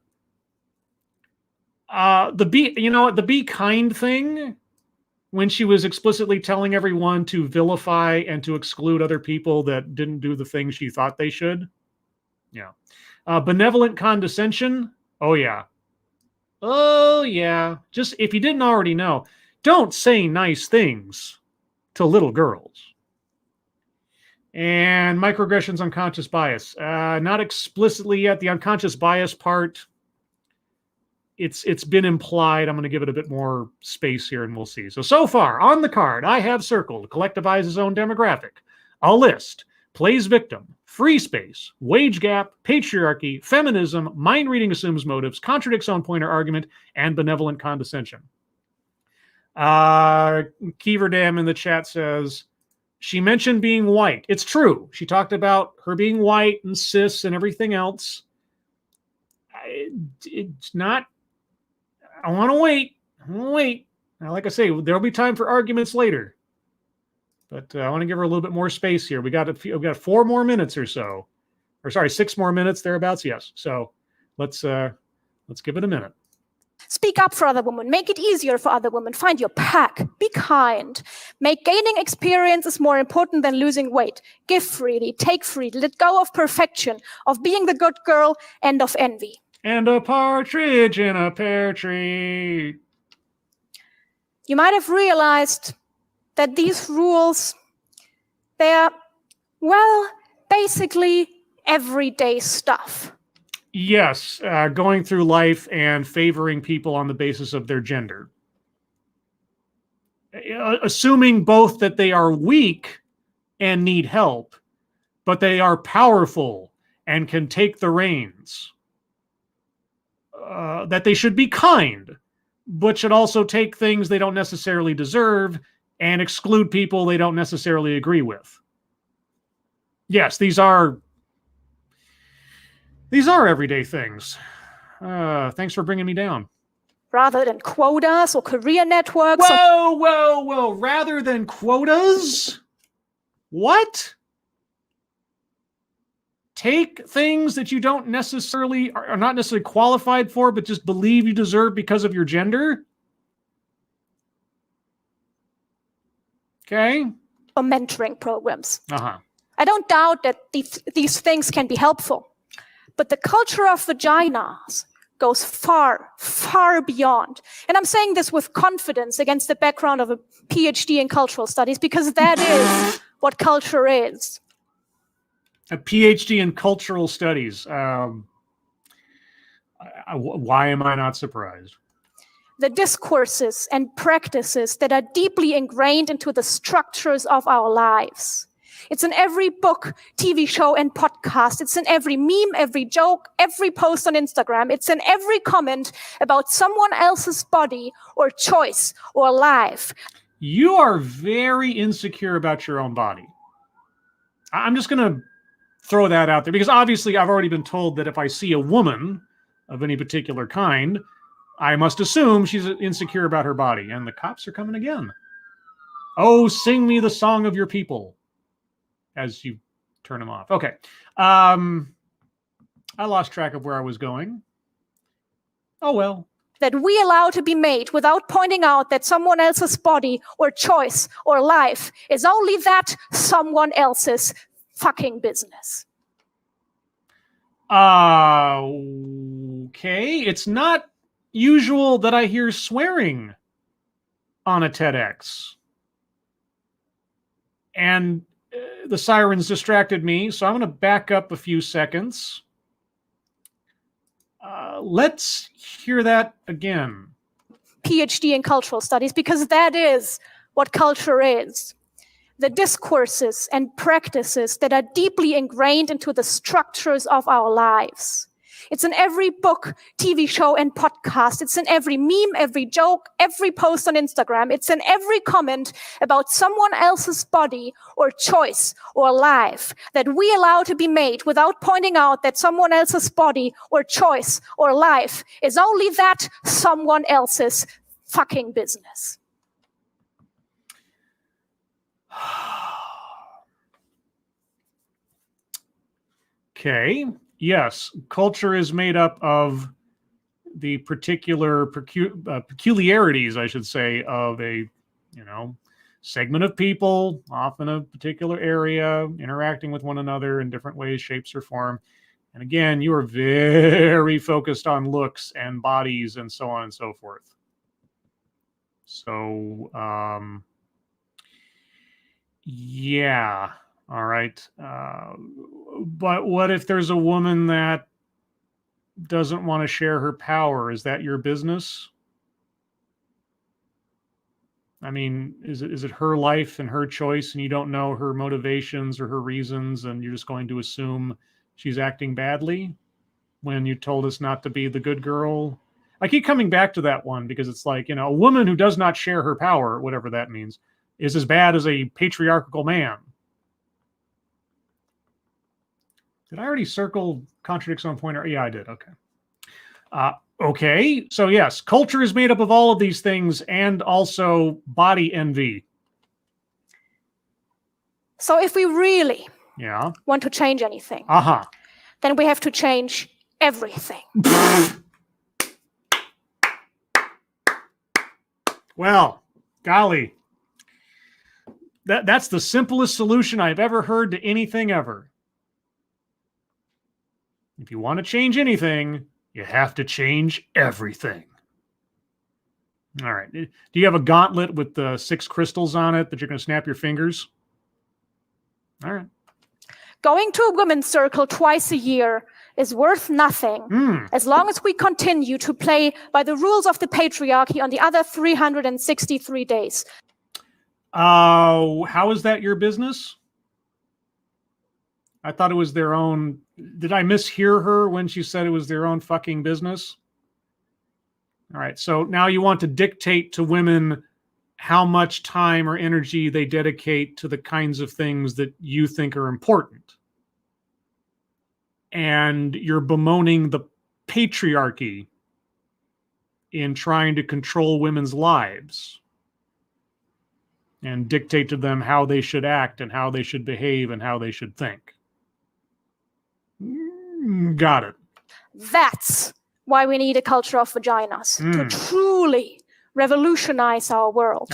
The be kind thing, when she was explicitly telling everyone to vilify and to exclude other people that didn't do the things she thought they should. Yeah. Benevolent condescension. Oh, yeah. Oh, yeah. Just if you didn't already know, don't say nice things to little girls. And microaggressions, unconscious bias. Not explicitly yet. The unconscious bias part, it's been implied. I'm going to give it a bit more space here and we'll see. So far on the card, I have circled collectivize his own demographic, a list, plays victim, free space, wage gap, patriarchy, feminism, mind reading assumes motives, contradicts own point or argument, and benevolent condescension. Keeverdam in the chat says, she mentioned being white. It's true. She talked about her being white and cis and everything else. It's not, I want to wait. Now, like I say, there'll be time for arguments later. But I want to give her a little bit more space here. We've got 4 more minutes or so. Or sorry, 6 more minutes, thereabouts, yes. So let's give it a minute. Speak up for other women. Make it easier for other women. Find your pack. Be kind. Make gaining experience is more important than losing weight. Give freely. Take freely. Let go of perfection, of being the good girl, and of envy. And a partridge in a pear tree. You might have realized that these rules, they're, basically everyday stuff. Yes, going through life and favoring people on the basis of their gender. Assuming both that they are weak and need help, but they are powerful and can take the reins. That they should be kind, but should also take things they don't necessarily deserve and exclude people they don't necessarily agree with. Yes, these are everyday things. Thanks for bringing me down. Rather than quotas or career networks. Whoa. Rather than quotas? What? Take things that you don't necessarily, are not necessarily qualified for, but just believe you deserve because of your gender? Okay. Or mentoring programs. Uh-huh. I don't doubt that these things can be helpful. But the culture of vaginas goes far, far beyond. And I'm saying this with confidence against the background of a PhD in cultural studies, because that is what culture is. A PhD in cultural studies. Why am I not surprised? The discourses and practices that are deeply ingrained into the structures of our lives. It's in every book, TV show, and podcast. It's in every meme, every joke, every post on Instagram. It's in every comment about someone else's body or choice or life. You are very insecure about your own body. I'm just going to throw that out there because obviously I've already been told that if I see a woman of any particular kind, I must assume she's insecure about her body. And the cops are coming again. Oh, sing me the song of your people. As you turn them off. Okay. I lost track of where I was going. Oh, well. That we allow to be made without pointing out that someone else's body or choice or life is only that someone else's fucking business. Okay. It's not usual that I hear swearing on a TEDx. And the sirens distracted me, so I'm going to back up a few seconds. Let's hear that again. PhD in cultural studies, because that is what culture is. The discourses and practices that are deeply ingrained into the structures of our lives. It's in every book, TV show, and podcast. It's in every meme, every joke, every post on Instagram. It's in every comment about someone else's body or choice or life that we allow to be made without pointing out that someone else's body or choice or life is only that someone else's fucking business. Okay. Yes, culture is made up of the particular peculiarities, I should say, of a, segment of people, often a particular area, interacting with one another in different ways, shapes, or form. And again, you are very focused on looks and bodies and so on and so forth. So, yeah. All right. But what if there's a woman that doesn't want to share her power? Is that your business? I mean, is it her life and her choice, and you don't know her motivations or her reasons, and you're just going to assume she's acting badly when you told us not to be the good girl? I keep coming back to that one because it's like, a woman who does not share her power, whatever that means, is as bad as a patriarchal man. Did I already circle contradicts on point? Yeah, I did. Okay. Okay. So yes, culture is made up of all of these things and also body envy. So if we really Yeah. want to change anything, then we have to change everything. Well, golly. That's the simplest solution I've ever heard to anything ever. If you want to change anything, you have to change everything. All right. Do you have a gauntlet with the 6 crystals on it that you're going to snap your fingers? All right. Going to a women's circle twice a year is worth nothing as long as we continue to play by the rules of the patriarchy on the other 363 days. How is that your business? I thought it was their own. Did I mishear her when she said it was their own fucking business? All right. So now you want to dictate to women how much time or energy they dedicate to the kinds of things that you think are important. And you're bemoaning the patriarchy in trying to control women's lives and dictate to them how they should act and how they should behave and how they should think. Got it. That's why we need a culture of vaginas to truly revolutionize our world.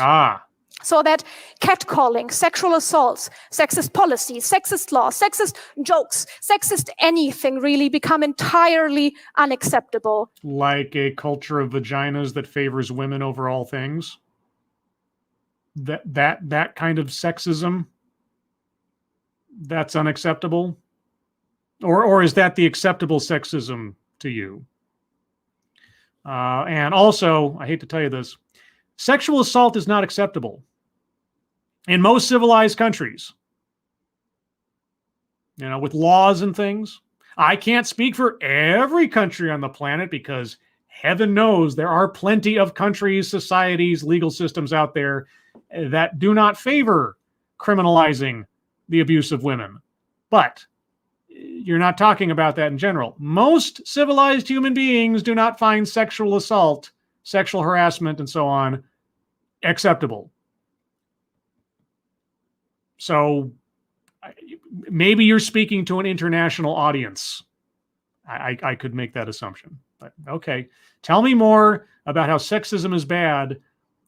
So that catcalling, sexual assaults, sexist policies, sexist laws, sexist jokes, sexist anything really become entirely unacceptable. Like a culture of vaginas that favors women over all things? That kind of sexism? That's unacceptable? Or is that the acceptable sexism to you? And also, I hate to tell you this, sexual assault is not acceptable in most civilized countries. With laws and things. I can't speak for every country on the planet because heaven knows there are plenty of countries, societies, legal systems out there that do not favor criminalizing the abuse of women. But you're not talking about that in general. Most civilized human beings do not find sexual assault, sexual harassment, and so on acceptable. So maybe you're speaking to an international audience. I could make that assumption. But okay, tell me more about how sexism is bad,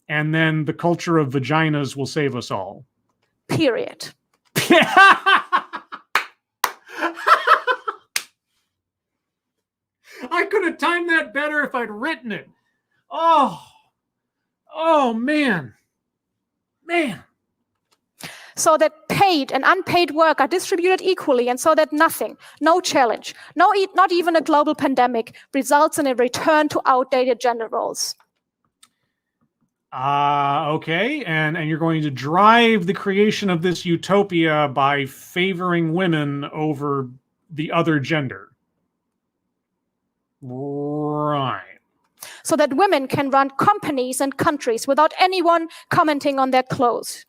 and then the culture of vaginas will save us all. Period. I could have timed that better if I'd written it. Oh, man. So that paid and unpaid work are distributed equally, and so that nothing, no challenge, not even a global pandemic, results in a return to outdated gender roles. Okay, and you're going to drive the creation of this utopia by favoring women over the other gender. Right. So that women can run companies and countries without anyone commenting on their clothes.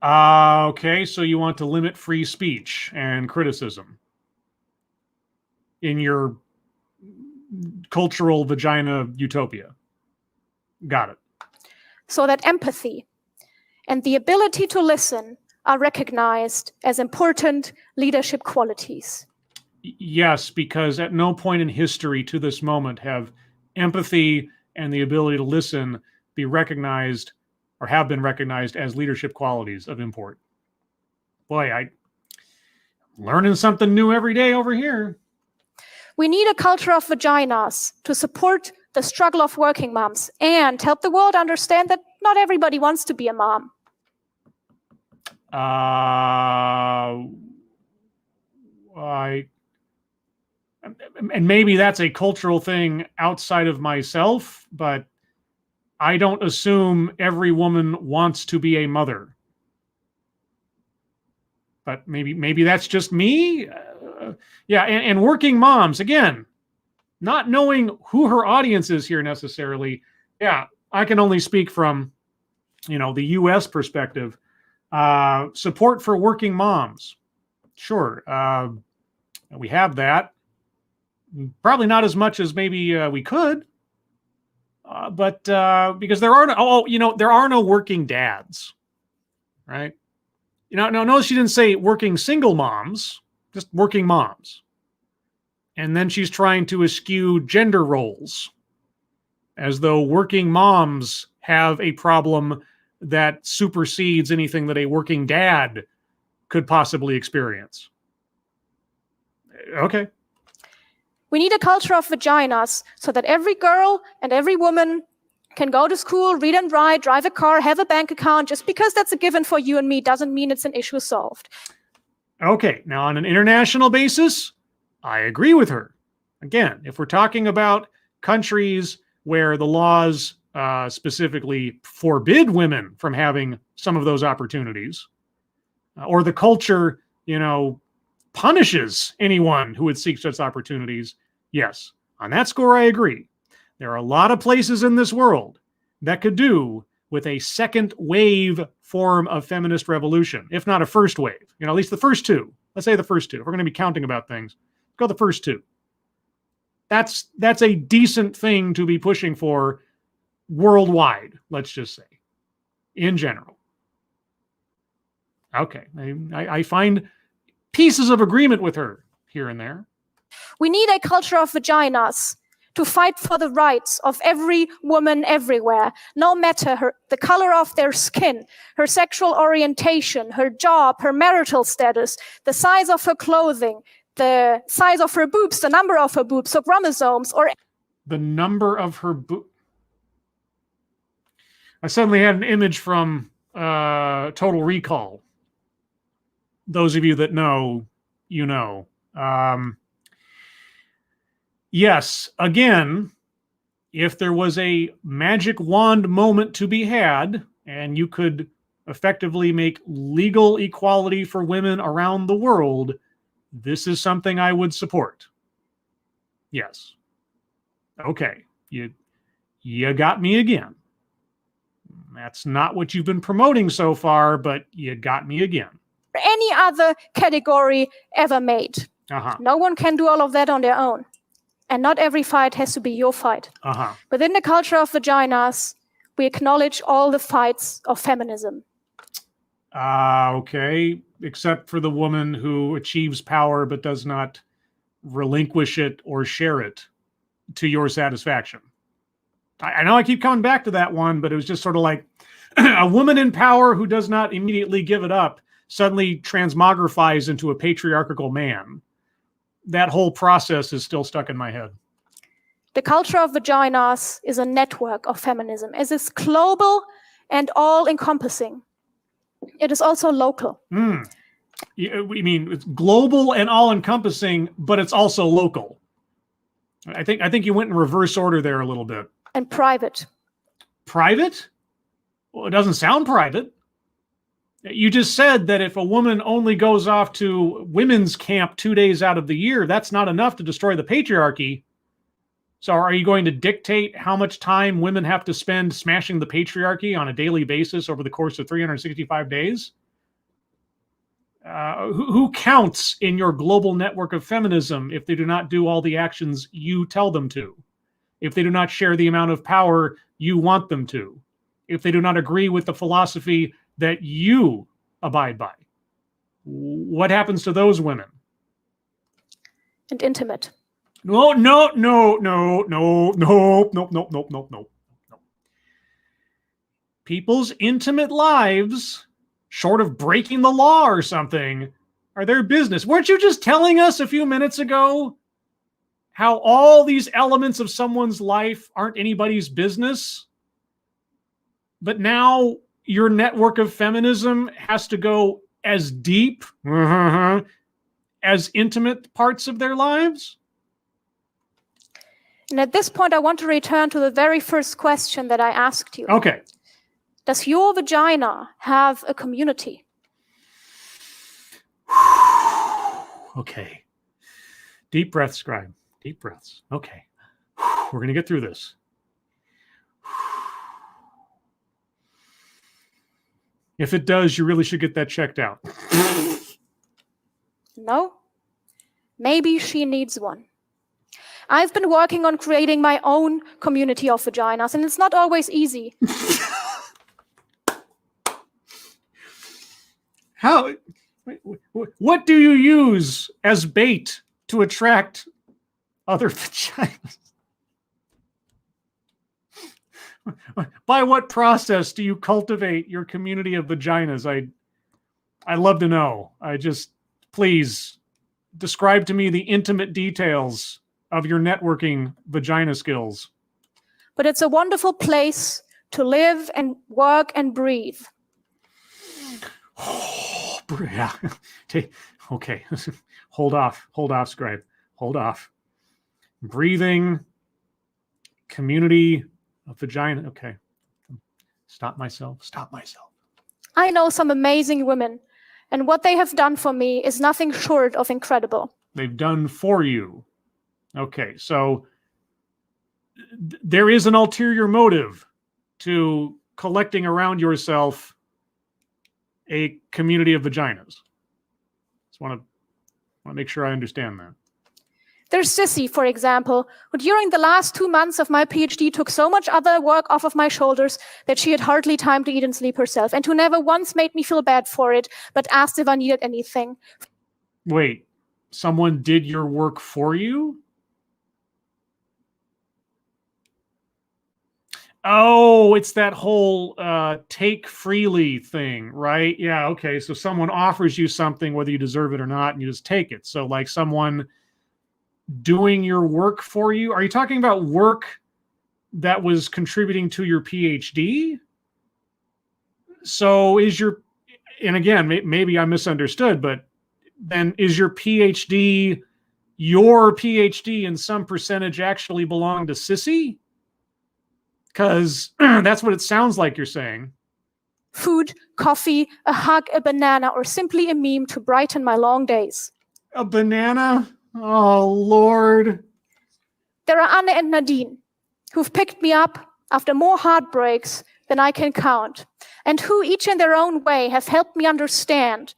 Okay, so you want to limit free speech and criticism in your cultural vagina utopia. Got it. So that empathy and the ability to listen are recognized as important leadership qualities. Yes, because at no point in history to this moment have empathy and the ability to listen be recognized or have been recognized as leadership qualities of import. Boy, I'm learning something new every day over here. We need a culture of vaginas to support the struggle of working moms and help the world understand that not everybody wants to be a mom. And maybe that's a cultural thing outside of myself, but I don't assume every woman wants to be a mother. But maybe that's just me. Yeah, and working moms, again, not knowing who her audience is here necessarily. Yeah, I can only speak from, the U.S. perspective. Support for working moms. Sure, we have that. Probably not as much as maybe we could. But because there are no working dads, right? No, she didn't say working single moms, just working moms. And then she's trying to eschew gender roles as though working moms have a problem that supersedes anything that a working dad could possibly experience. Okay. We need a culture of vaginas so that every girl and every woman can go to school, read and write, drive a car, have a bank account. Just because that's a given for you and me doesn't mean it's an issue solved. Okay, now on an international basis, I agree with her. Again, if we're talking about countries where the laws specifically forbid women from having some of those opportunities, or the culture, punishes anyone who would seek such opportunities, yes, on that score, I agree. There are a lot of places in this world that could do with a second wave form of feminist revolution, if not a first wave. At least the first two. Let's say the first two. If we're going to be counting about things, go the first two. That's a decent thing to be pushing for worldwide, let's just say, in general. Okay, I find pieces of agreement with her here and there. We need a culture of vaginas to fight for the rights of every woman everywhere, no matter the color of their skin, her sexual orientation, her job, her marital status, the size of her clothing, the size of her boobs, the number of her boobs, or chromosomes, or the number of her boobs. I suddenly had an image from Total Recall. Those of you that know, you know. Yes, again, if there was a magic wand moment to be had, and you could effectively make legal equality for women around the world, this is something I would support. Yes. Okay, you got me again. That's not what you've been promoting so far, but you got me again. Any other category ever made. No one can do all of that on their own. And not every fight has to be your fight. Within the culture of vaginas, we acknowledge all the fights of feminism. Okay, except for the woman who achieves power but does not relinquish it or share it to your satisfaction. I know I keep coming back to that one, but it was just sort of like a woman in power who does not immediately give it up suddenly transmogrifies into a patriarchal man. That whole process is still stuck in my head. The culture of vaginas is a network of feminism. It is global and all-encompassing. It is also local. We mean it's global and all-encompassing, but it's also local. I think you went in reverse order there a little bit. And private. Private? Well, it doesn't sound private. You just said that if a woman only goes off to women's camp 2 days out of the year, that's not enough to destroy the patriarchy. So are you going to dictate how much time women have to spend smashing the patriarchy on a daily basis over the course of 365 days? Who counts in your global network of feminism if they do not do all the actions you tell them to? If they do not share the amount of power you want them to? If they do not agree with the philosophy that you abide by? What happens to those women? And intimate. No. People's intimate lives, short of breaking the law or something, are their business. Weren't you just telling us a few minutes ago how all these elements of someone's life aren't anybody's business? But now your network of feminism has to go as deep as intimate parts of their lives? And at this point, I want to return to the very first question that I asked you. Okay. Does your vagina have a community? Okay. Deep breaths, Scribe. Deep breaths. Okay. We're going to get through this. If it does, you really should get that checked out. No? Maybe she needs one. I've been working on creating my own community of vaginas, and it's not always easy. How? What do you use as bait to attract other vaginas? By what process do you cultivate your community of vaginas? I'd love to know. Please describe to me the intimate details of your networking vagina skills. But it's a wonderful place to live and work and breathe. Yeah. Okay. Hold off, Scribe. Hold off. Breathing, community of vagina. Okay. Stop myself. I know some amazing women, and what they have done for me is nothing short of incredible. They've done for you. Okay, so there is an ulterior motive to collecting around yourself a community of vaginas. Just want to make sure I understand that. There's Sissy, for example, who during the last 2 months of my PhD took so much other work off of my shoulders that she had hardly time to eat and sleep herself, and who never once made me feel bad for it, but asked if I needed anything. Wait, someone did your work for you? Oh, it's that whole take freely thing, right? Yeah, okay. So someone offers you something, whether you deserve it or not, and you just take it. So like someone doing your work for you. Are you talking about work that was contributing to your PhD? So and again, maybe I misunderstood, but then is your PhD in some percentage actually belong to Sissy? Because that's what it sounds like you're saying. Food, coffee, a hug, a banana, or simply a meme to brighten my long days. A banana? Oh, Lord. There are Anne and Nadine, who've picked me up after more heartbreaks than I can count, and who, each in their own way, have helped me understand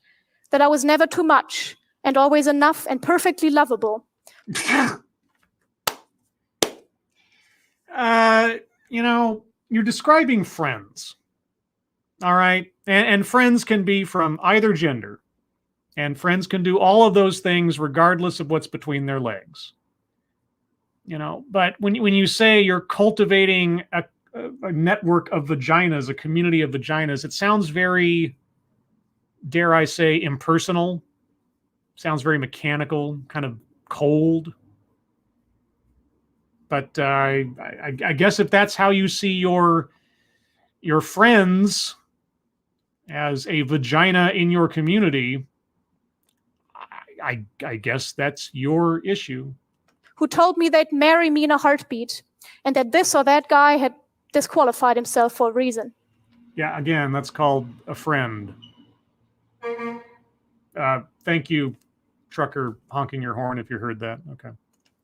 that I was never too much and always enough and perfectly lovable. You're describing friends. All right? And friends can be from either gender. And friends can do all of those things regardless of what's between their legs. But when you say you're cultivating a network of vaginas, a community of vaginas, it sounds very, dare I say, impersonal. Sounds very mechanical, kind of cold. But I guess if that's how you see your friends, as a vagina in your community, I guess that's your issue. Who told me they'd marry me in a heartbeat, and that this or that guy had disqualified himself for a reason. Yeah, again, that's called a friend. Thank you, trucker honking your horn, if you heard that. Okay.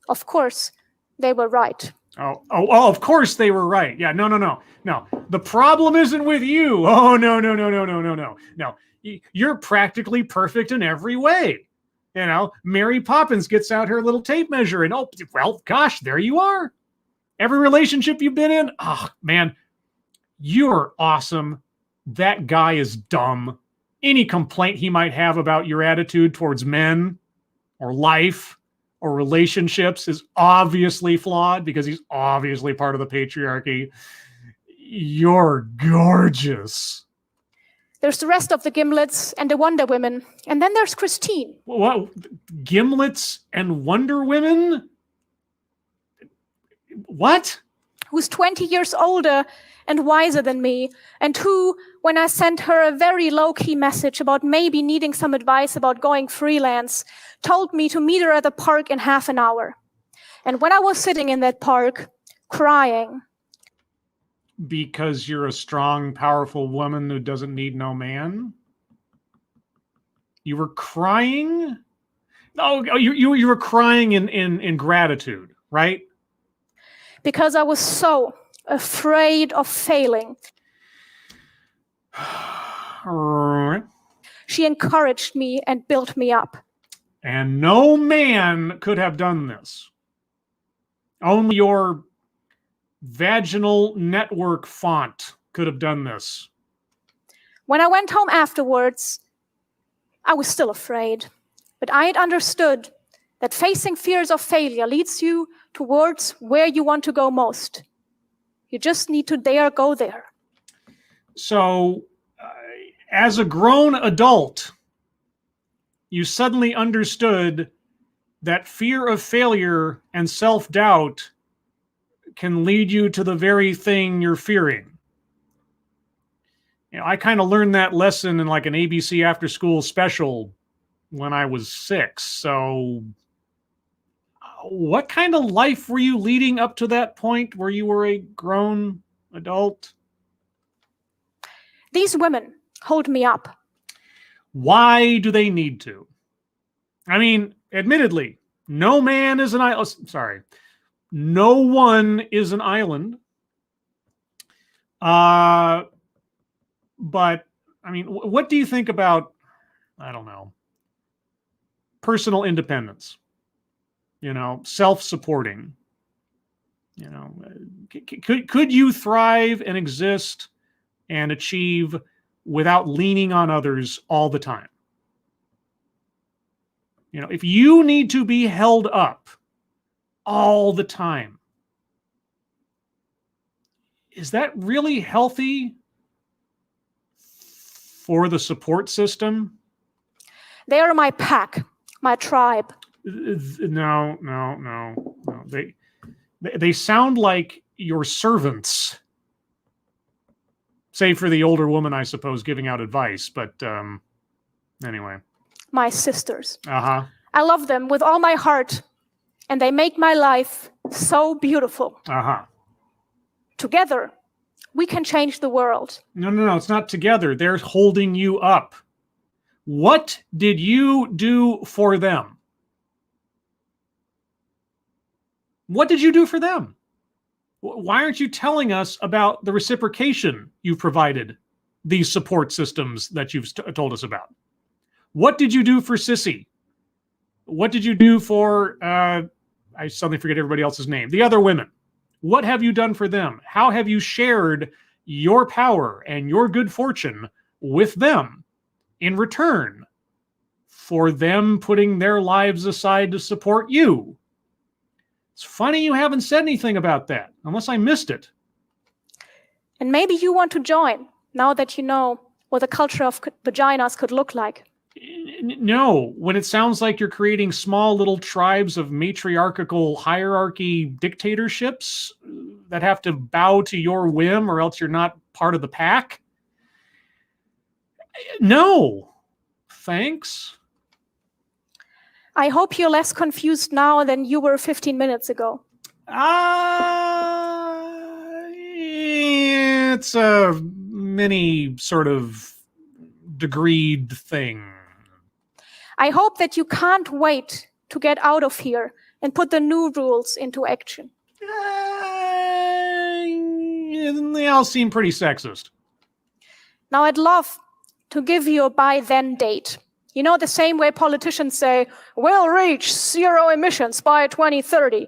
Of course, they were right. Oh, of course they were right. Yeah, no. The problem isn't with you. Oh, no. No, you're practically perfect in every way. You know, Mary Poppins gets out her little tape measure and, oh, well, gosh, there you are. Every relationship you've been in, oh, man, you're awesome. That guy is dumb. Any complaint he might have about your attitude towards men or life or relationships is obviously flawed because he's obviously part of the patriarchy. You're gorgeous. There's the rest of the Gimlets and the Wonder Women. And then there's Christine. What? Gimlets and Wonder Women? What? Who's 20 years older and wiser than me, and who, when I sent her a very low-key message about maybe needing some advice about going freelance, told me to meet her at the park in half an hour. And when I was sitting in that park, crying. Because you're a strong, powerful woman who doesn't need no man? You were crying? Oh, you were crying in gratitude, right? Because I was so afraid of failing. She encouraged me and built me up. And no man could have done this. Only your vaginal network font could have done this. When I went home afterwards, I was still afraid. But I had understood that facing fears of failure leads you towards where you want to go most. You just need to dare go there. So, as a grown adult, you suddenly understood that fear of failure and self-doubt can lead you to the very thing you're fearing. You know, I kind of learned that lesson in like an ABC after-school special when I was 6. So, what kind of life were you leading up to that point where you were a grown adult? These women hold me up. Why do they need to? I mean, admittedly, no man is an island. Sorry. No one is an island. But, I mean, what do you think about, I don't know, personal independence? You know, self-supporting. You know, could you thrive and exist and achieve without leaning on others all the time? You know, if you need to be held up all the time, is that really healthy for the support system? They are my pack, my tribe. No. They sound like your servants. Save for the older woman, I suppose, giving out advice. But anyway. My sisters. Uh-huh. I love them with all my heart, and they make my life so beautiful. Uh-huh. Together, we can change the world. No. It's not together. They're holding you up. What did you do for them? What did you do for them? Why aren't you telling us about the reciprocation you've provided, these support systems that you've told us about? What did you do for Sissy? What did you do for, I suddenly forget everybody else's name, the other women? What have you done for them? How have you shared your power and your good fortune with them in return for them putting their lives aside to support you? It's funny you haven't said anything about that, unless I missed it. And maybe you want to join, now that you know what the culture of vaginas could look like. No, when it sounds like you're creating small little tribes of matriarchal hierarchy dictatorships that have to bow to your whim or else you're not part of the pack. No. Thanks. I hope you're less confused now than you were 15 minutes ago. It's a mini sort of degreed thing. I hope that you can't wait to get out of here and put the new rules into action. They all seem pretty sexist. Now, I'd love to give you a by-then date. You know, the same way politicians say, we'll reach zero emissions by 2030.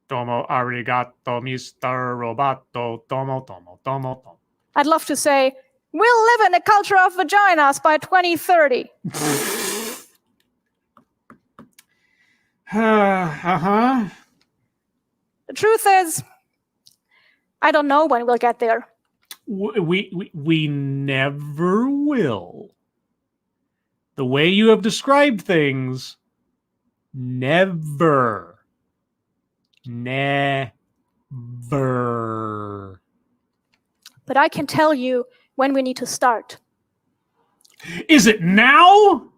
Domo arigato, Mr. Roboto. Domo, domo, domo, domo. I'd love to say, we'll live in a culture of vaginas by 2030. Uh-huh. The truth is, I don't know when we'll get there. We never will. The way you have described things, never. Never. But I can tell you when we need to start. Is it now?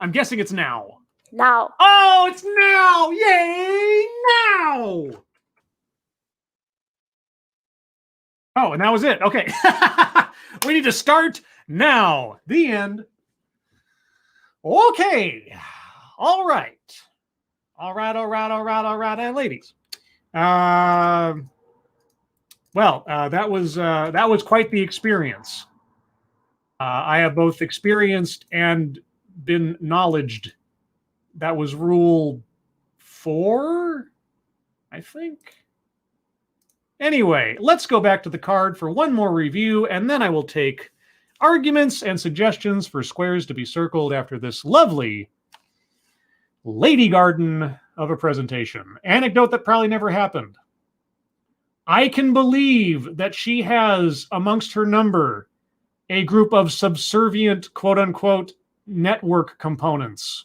I'm guessing it's now. Now. Oh, it's now! Yay! Now! Oh, and that was it. Okay. We need to start now. The end. Okay. All right. And ladies. That was quite the experience. I have both experienced and been knowledged. That was rule 4, I think. Anyway, let's go back to the card for one more review, and then I will take arguments and suggestions for squares to be circled after this lovely lady garden of a presentation. Anecdote that probably never happened. I can believe that she has amongst her number a group of subservient, quote-unquote, network components.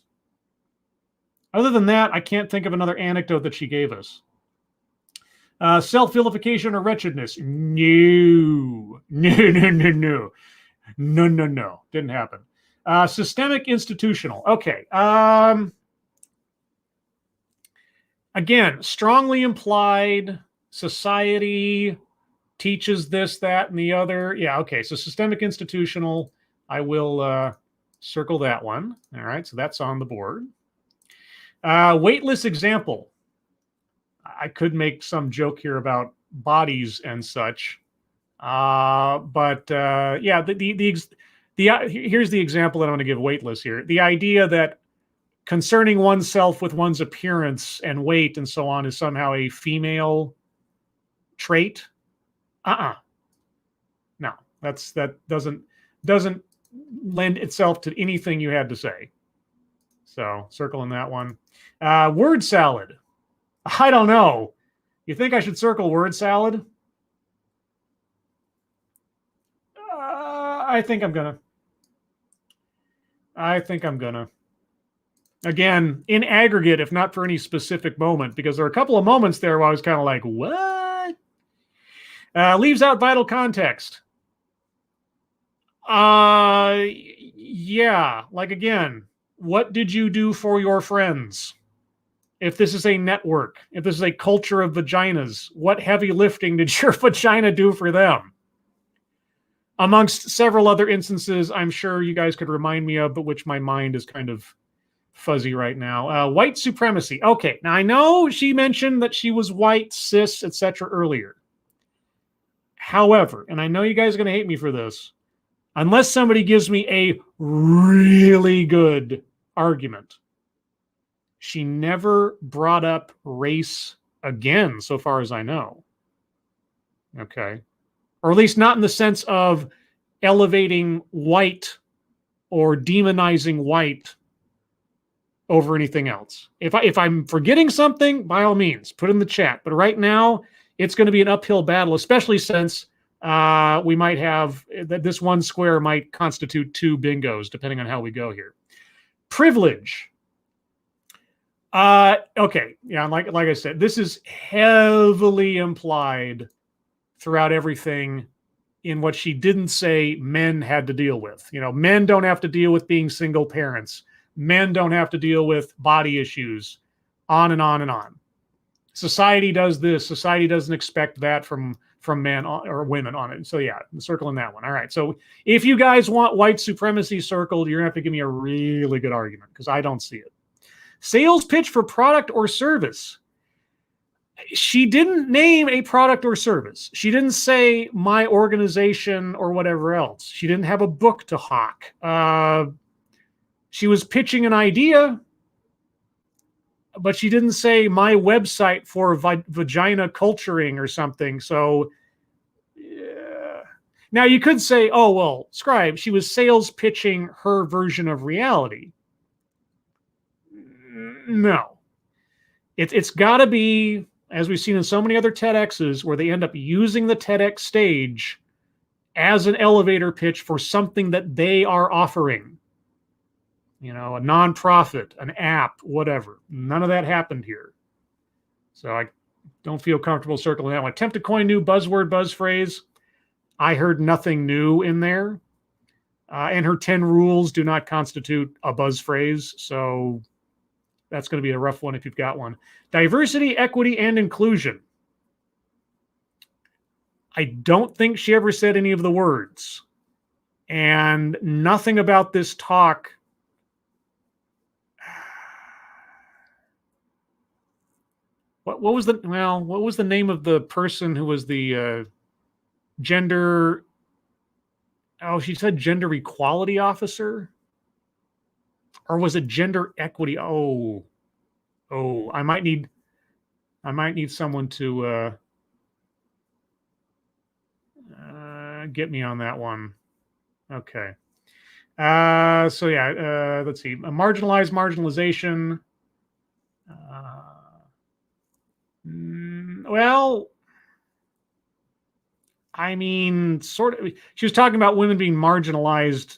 Other than that, I can't think of another anecdote that she gave us. Self-vilification or wretchedness? No. No. Didn't happen. Systemic institutional. Okay. Again, strongly implied society teaches this, that, and the other. Yeah, okay. So systemic institutional, I will circle that one. All right, so that's on the board. Weightless example. I could make some joke here about bodies and such. Yeah, here's the example that I'm going to give weightless here. The idea that concerning oneself with one's appearance and weight and so on is somehow a female trait. No, that doesn't lend itself to anything you had to say. So circling that one. Word salad. I don't know. You think I should circle word salad? I think I'm gonna. Again, in aggregate, if not for any specific moment, because there are a couple of moments there where I was kind of like, what? Leaves out vital context. Yeah, like again, what did you do for your friends? If this is a network, if this is a culture of vaginas, what heavy lifting did your vagina do for them? Amongst several other instances, I'm sure you guys could remind me of, but which my mind is kind of fuzzy right now. White supremacy. Okay, now I know she mentioned that she was white, cis, etc. earlier. However, and I know you guys are going to hate me for this, unless somebody gives me a really good argument, she never brought up race again, so far as I know. Okay. Or at least not in the sense of elevating white or demonizing white over anything else. If I'm forgetting something, by all means, put it in the chat. But right now, it's going to be an uphill battle, especially since we might have that this one square might constitute 2 bingos, depending on how we go here. Privilege. Okay, yeah, like I said, this is heavily implied throughout everything in what she didn't say men had to deal with. You know, men don't have to deal with being single parents. Men don't have to deal with body issues, on and on and on. Society does this. Society doesn't expect that from men or women on it. So yeah, circling that one. All right. So if you guys want white supremacy circled, you're going to have to give me a really good argument because I don't see it. Sales pitch for product or service. She didn't name a product or service. She didn't say my organization or whatever else. She didn't have a book to hawk. She was pitching an idea, but she didn't say my website for vagina culturing or something. So yeah. Now you could say, oh, well, Scribe, she was sales pitching her version of reality. No. It's got to be, as we've seen in so many other TEDx's, where they end up using the TEDx stage as an elevator pitch for something that they are offering. You know, a nonprofit, an app, whatever. None of that happened here. So I don't feel comfortable circling that one. Attempt to coin new buzzword, buzz phrase. I heard nothing new in there. And her 10 rules do not constitute a buzz phrase. So that's going to be a rough one if you've got one. Diversity, equity, and inclusion. I don't think she ever said any of the words. And nothing about this talk. What was the name of the person who was the gender? Oh, she said gender equality officer, or was it gender equity? Oh, I might need someone to get me on that one. Okay. So yeah, let's see. Marginalization. Well, I mean, sort of. She was talking about women being marginalized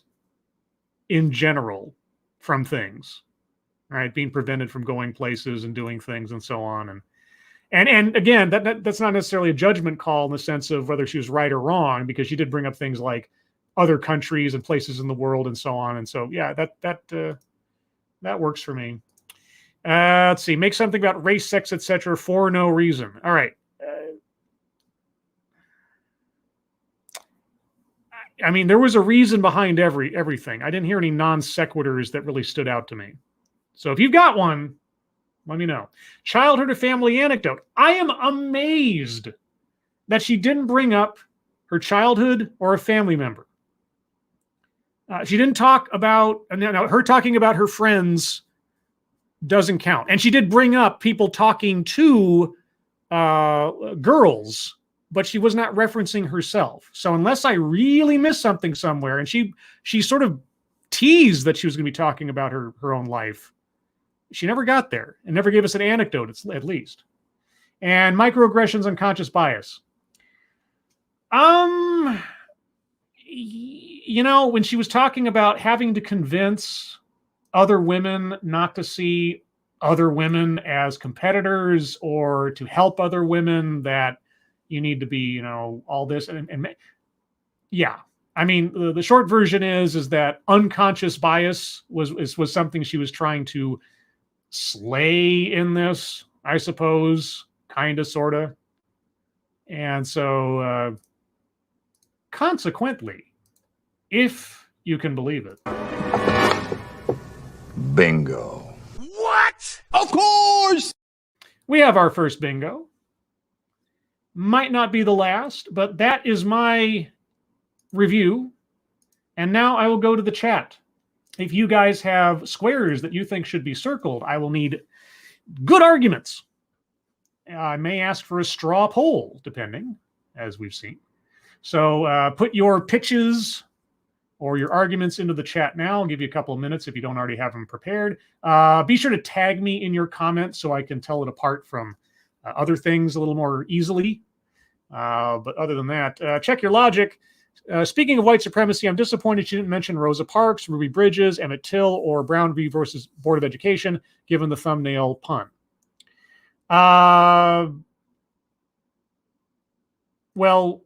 in general from things, right? Being prevented from going places and doing things and so on. And again, that's not necessarily a judgment call in the sense of whether she was right or wrong, because she did bring up things like other countries and places in the world and so on. And so, yeah, that works for me. Let's see. Make something about race, sex, etc. for no reason. All right. I mean, there was a reason behind everything. I didn't hear any non sequiturs that really stood out to me. So if you've got one, let me know. Childhood or family anecdote. I am amazed that she didn't bring up her childhood or a family member. She didn't talk about, her talking about her friends doesn't count. And she did bring up people talking to girls, but she was not referencing herself. So unless I really missed something somewhere, and she sort of teased that she was going to be talking about her own life, she never got there and never gave us an anecdote, at least. And microaggressions, unconscious bias. You know, when she was talking about having to convince other women not to see other women as competitors or to help other women, that you need to be, you know, all this. And yeah, I mean, the short version is that unconscious bias was something she was trying to slay in this, I suppose, kind of, sort of. And so consequently, if you can believe it. Bingo. What? Of course! We have our first bingo. Might not be the last, but that is my review. And now I will go to the chat. If you guys have squares that you think should be circled, I will need good arguments. I may ask for a straw poll, depending, as we've seen. So put your pitches or your arguments into the chat now. I'll give you a couple of minutes if you don't already have them prepared. Be sure to tag me in your comments so I can tell it apart from other things a little more easily. But other than that, check your logic. Speaking of white supremacy, I'm disappointed you didn't mention Rosa Parks, Ruby Bridges, Emmett Till, or Brown v. versus Board of Education, given the thumbnail pun. Well,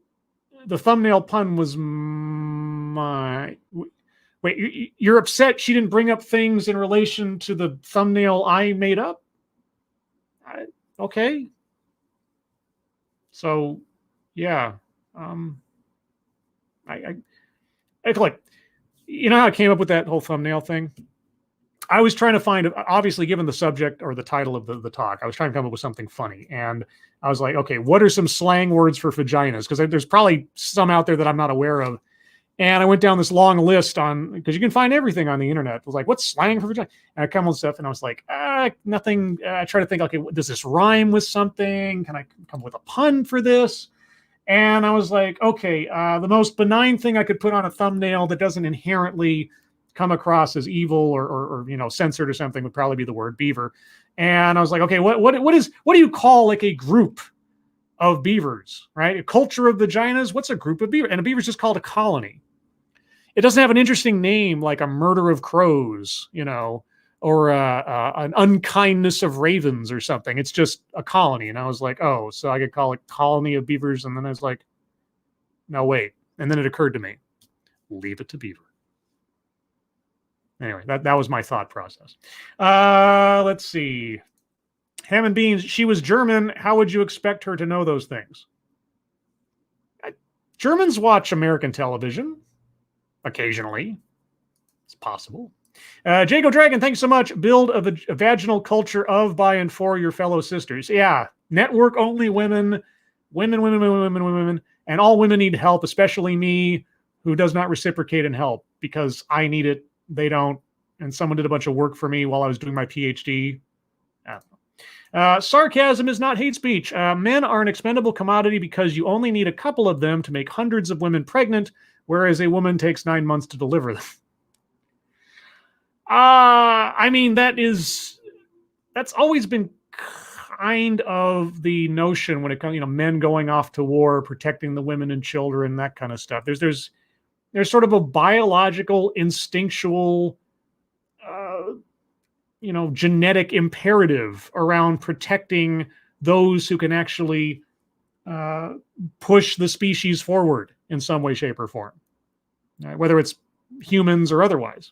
the thumbnail pun was my... Wait, you're upset she didn't bring up things in relation to the thumbnail I made up? Okay. So, yeah. I like, you know how I came up with that whole thumbnail thing? I was trying to find, obviously, given the subject or the title of the talk, I was trying to come up with something funny. And I was like, okay, what are some slang words for vaginas? Because there's probably some out there that I'm not aware of. And I went down this long list because you can find everything on the internet. It was like, what's slang for vagina? And I come with stuff, and I was like, nothing. I try to think, okay, does this rhyme with something? Can I come up with a pun for this? And I was like, okay, the most benign thing I could put on a thumbnail that doesn't inherently come across as evil or censored or something would probably be the word beaver. And I was like, okay, what do you call like a group of beavers, right? A culture of vaginas. What's a group of beavers? And a beaver is just called a colony. It doesn't have an interesting name like a murder of crows, or an unkindness of ravens or something. It's just a colony. And I was like, oh, so I could call it colony of beavers. And then I was like, no, wait. And then it occurred to me, leave it to beaver. Anyway, that was my thought process. Let's see. Ham and Beans, she was German. How would you expect her to know those things? Germans watch American television. Occasionally. It's possible. Jago Dragon, thanks so much. Build a vaginal culture of, by, and for your fellow sisters. Yeah. Network only women. Women. And all women need help, especially me, who does not reciprocate and help because I need it. They don't. And someone did a bunch of work for me while I was doing my PhD. Sarcasm is not hate speech. Men are an expendable commodity because you only need a couple of them to make hundreds of women pregnant, whereas a woman takes 9 months to deliver them. I mean, that's always been kind of the notion when it comes, men going off to war, protecting the women and children, that kind of stuff. There's sort of a biological, instinctual, genetic imperative around protecting those who can actually push the species forward in some way, shape, or form, whether it's humans or otherwise.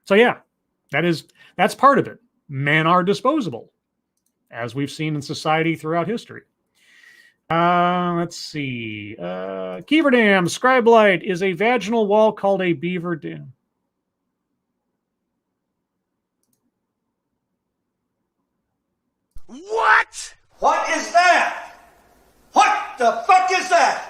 So yeah, that's part of it. Men are disposable, as we've seen in society throughout history. Let's see. Kiever Dam, Scribe Light is a vaginal wall called a beaver dam. What? What is that? What the fuck is that?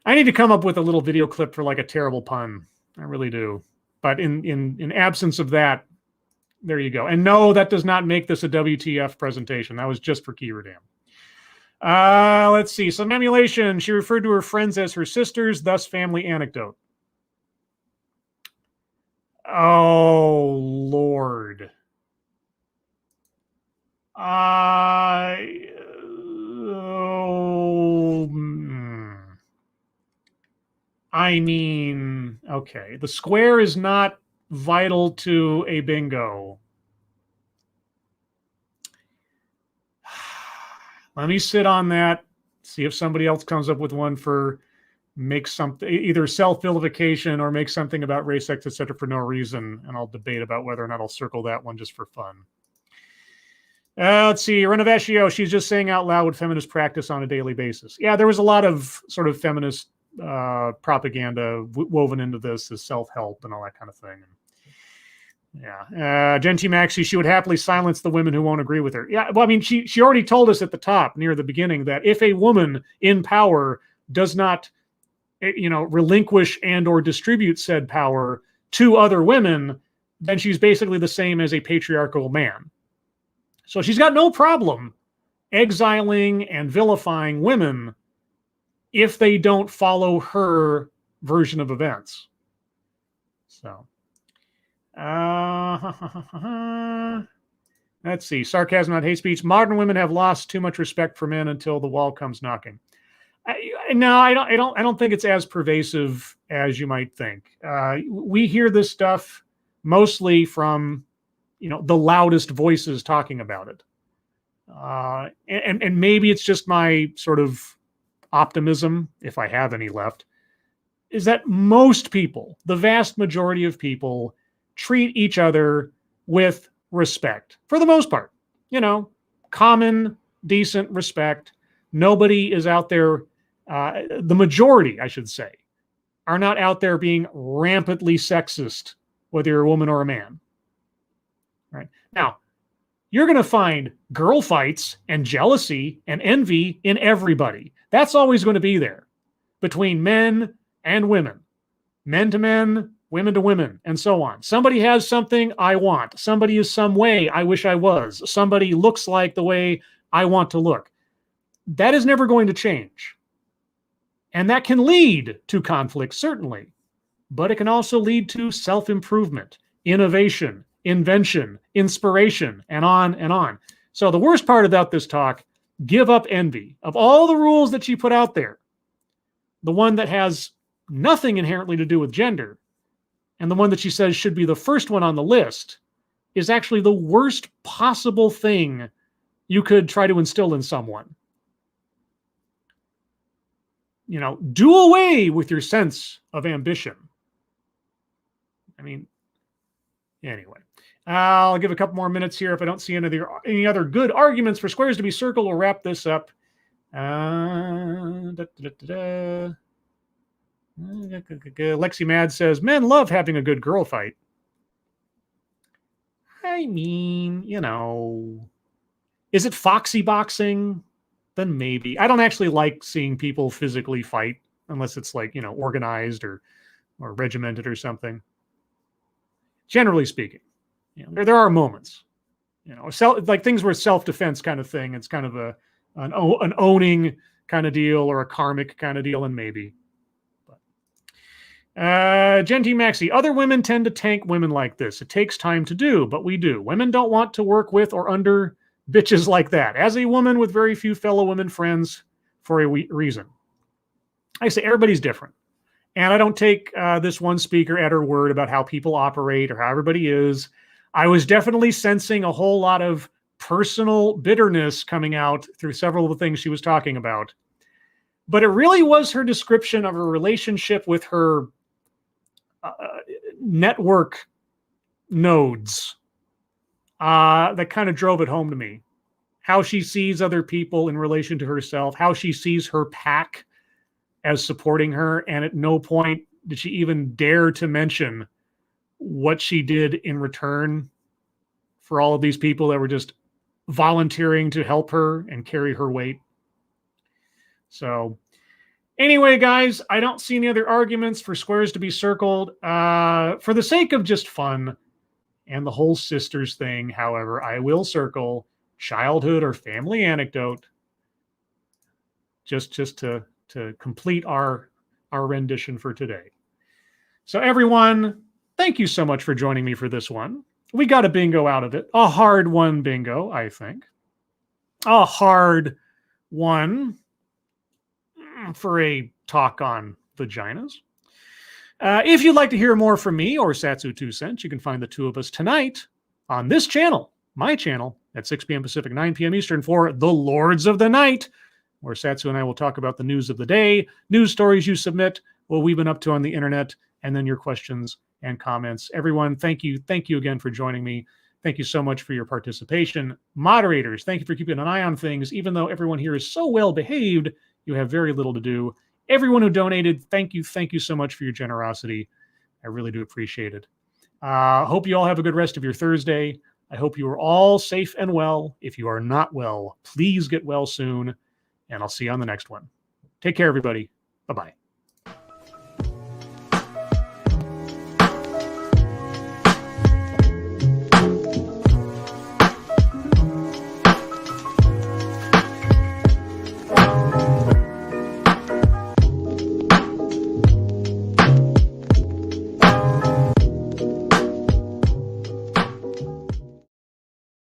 I need to come up with a little video clip for like a terrible pun. I really do. But in absence of that, there you go. And no, that does not make this a WTF presentation. That was just for Kiever Dam. Let's see. Some emulation. She referred to her friends as her sisters, thus family anecdote. Oh, Lord. I mean, okay. The square is not vital to a bingo. Let me sit on that. See if somebody else comes up with one for make something, either self-vilification or make something about race, sex, etc. for no reason. And I'll debate about whether or not I'll circle that one just for fun. Let's see. Renovaccio, she's just saying out loud what feminists practice on a daily basis. Yeah, there was a lot of sort of feminist propaganda woven into this as self-help and all that kind of thing. Yeah. Gen T Maxi, she would happily silence the women who won't agree with her. Yeah, well, I mean, she already told us at the top, near the beginning, that if a woman in power does not, relinquish and or distribute said power to other women, then she's basically the same as a patriarchal man. So she's got no problem exiling and vilifying women if they don't follow her version of events. So, let's see. Sarcasm, not hate speech. Modern women have lost too much respect for men until the wall comes knocking. No, I don't think it's as pervasive as you might think. We hear this stuff mostly from, the loudest voices talking about it. And maybe it's just my sort of optimism, if I have any left, is that most people, the vast majority of people, treat each other with respect for the most part. You know, common, decent respect. Nobody is out there, the majority, I should say, are not out there being rampantly sexist, whether you're a woman or a man. Right? Now, you're going to find girl fights and jealousy and envy in everybody. That's always going to be there between men and women, men to men, women to women, and so on. Somebody has something I want. Somebody is some way I wish I was. Somebody looks like the way I want to look. That is never going to change. And that can lead to conflict, certainly, but it can also lead to self-improvement, innovation, invention, inspiration, and on and on. So the worst part about this talk, give up envy. Of all the rules that she put out there, the one that has nothing inherently to do with gender, and the one that she says should be the first one on the list, is actually the worst possible thing you could try to instill in someone. You know, do away with your sense of ambition. I mean, anyway, I'll give a couple more minutes here. If I don't see any other good arguments for squares to be circled, we'll wrap this up. Lexi Mad says, men love having a good girl fight. I mean, you know, is it foxy boxing? Then maybe. I don't actually like seeing people physically fight unless it's like, you know, organized or regimented or something. Generally speaking, you know, there are moments, you know, like things where self-defense kind of thing. It's kind of an owning kind of deal or a karmic kind of deal, and maybe. Genti Maxi, other women tend to tank women like this. It takes time to do, but we do. Women don't want to work with or under bitches like that. As a woman with very few fellow women friends for a reason. I say everybody's different. And I don't take this one speaker at her word about how people operate or how everybody is. I was definitely sensing a whole lot of personal bitterness coming out through several of the things she was talking about. But it really was her description of her relationship with her network nodes that kind of drove it home to me. How she sees other people in relation to herself, how she sees her pack as supporting her, and at no point did she even dare to mention what she did in return for all of these people that were just volunteering to help her and carry her weight. So anyway, guys, I don't see any other arguments for squares to be circled. For the sake of just fun and the whole sisters thing, however, I will circle childhood or family anecdote just to complete our rendition for today. So everyone, thank you so much for joining me for this one. We got a bingo out of it. A hard one bingo, I think. A hard one for a talk on vaginas. If you'd like to hear more from me or Satsu 2 Cents, you can find the two of us tonight on this channel, my channel, at 6 p.m. Pacific, 9 p.m. Eastern for The Lords of the Night, where Satsu and I will talk about the news of the day, news stories you submit, what we've been up to on the internet, and then your questions and comments. Everyone, thank you. Thank you again for joining me. Thank you so much for your participation. Moderators, thank you for keeping an eye on things. Even though everyone here is so well behaved, you have very little to do. Everyone who donated, thank you. Thank you so much for your generosity. I really do appreciate it. Hope you all have a good rest of your Thursday. I hope you are all safe and well. If you are not well, please get well soon. And I'll see you on the next one. Take care, everybody. Bye-bye.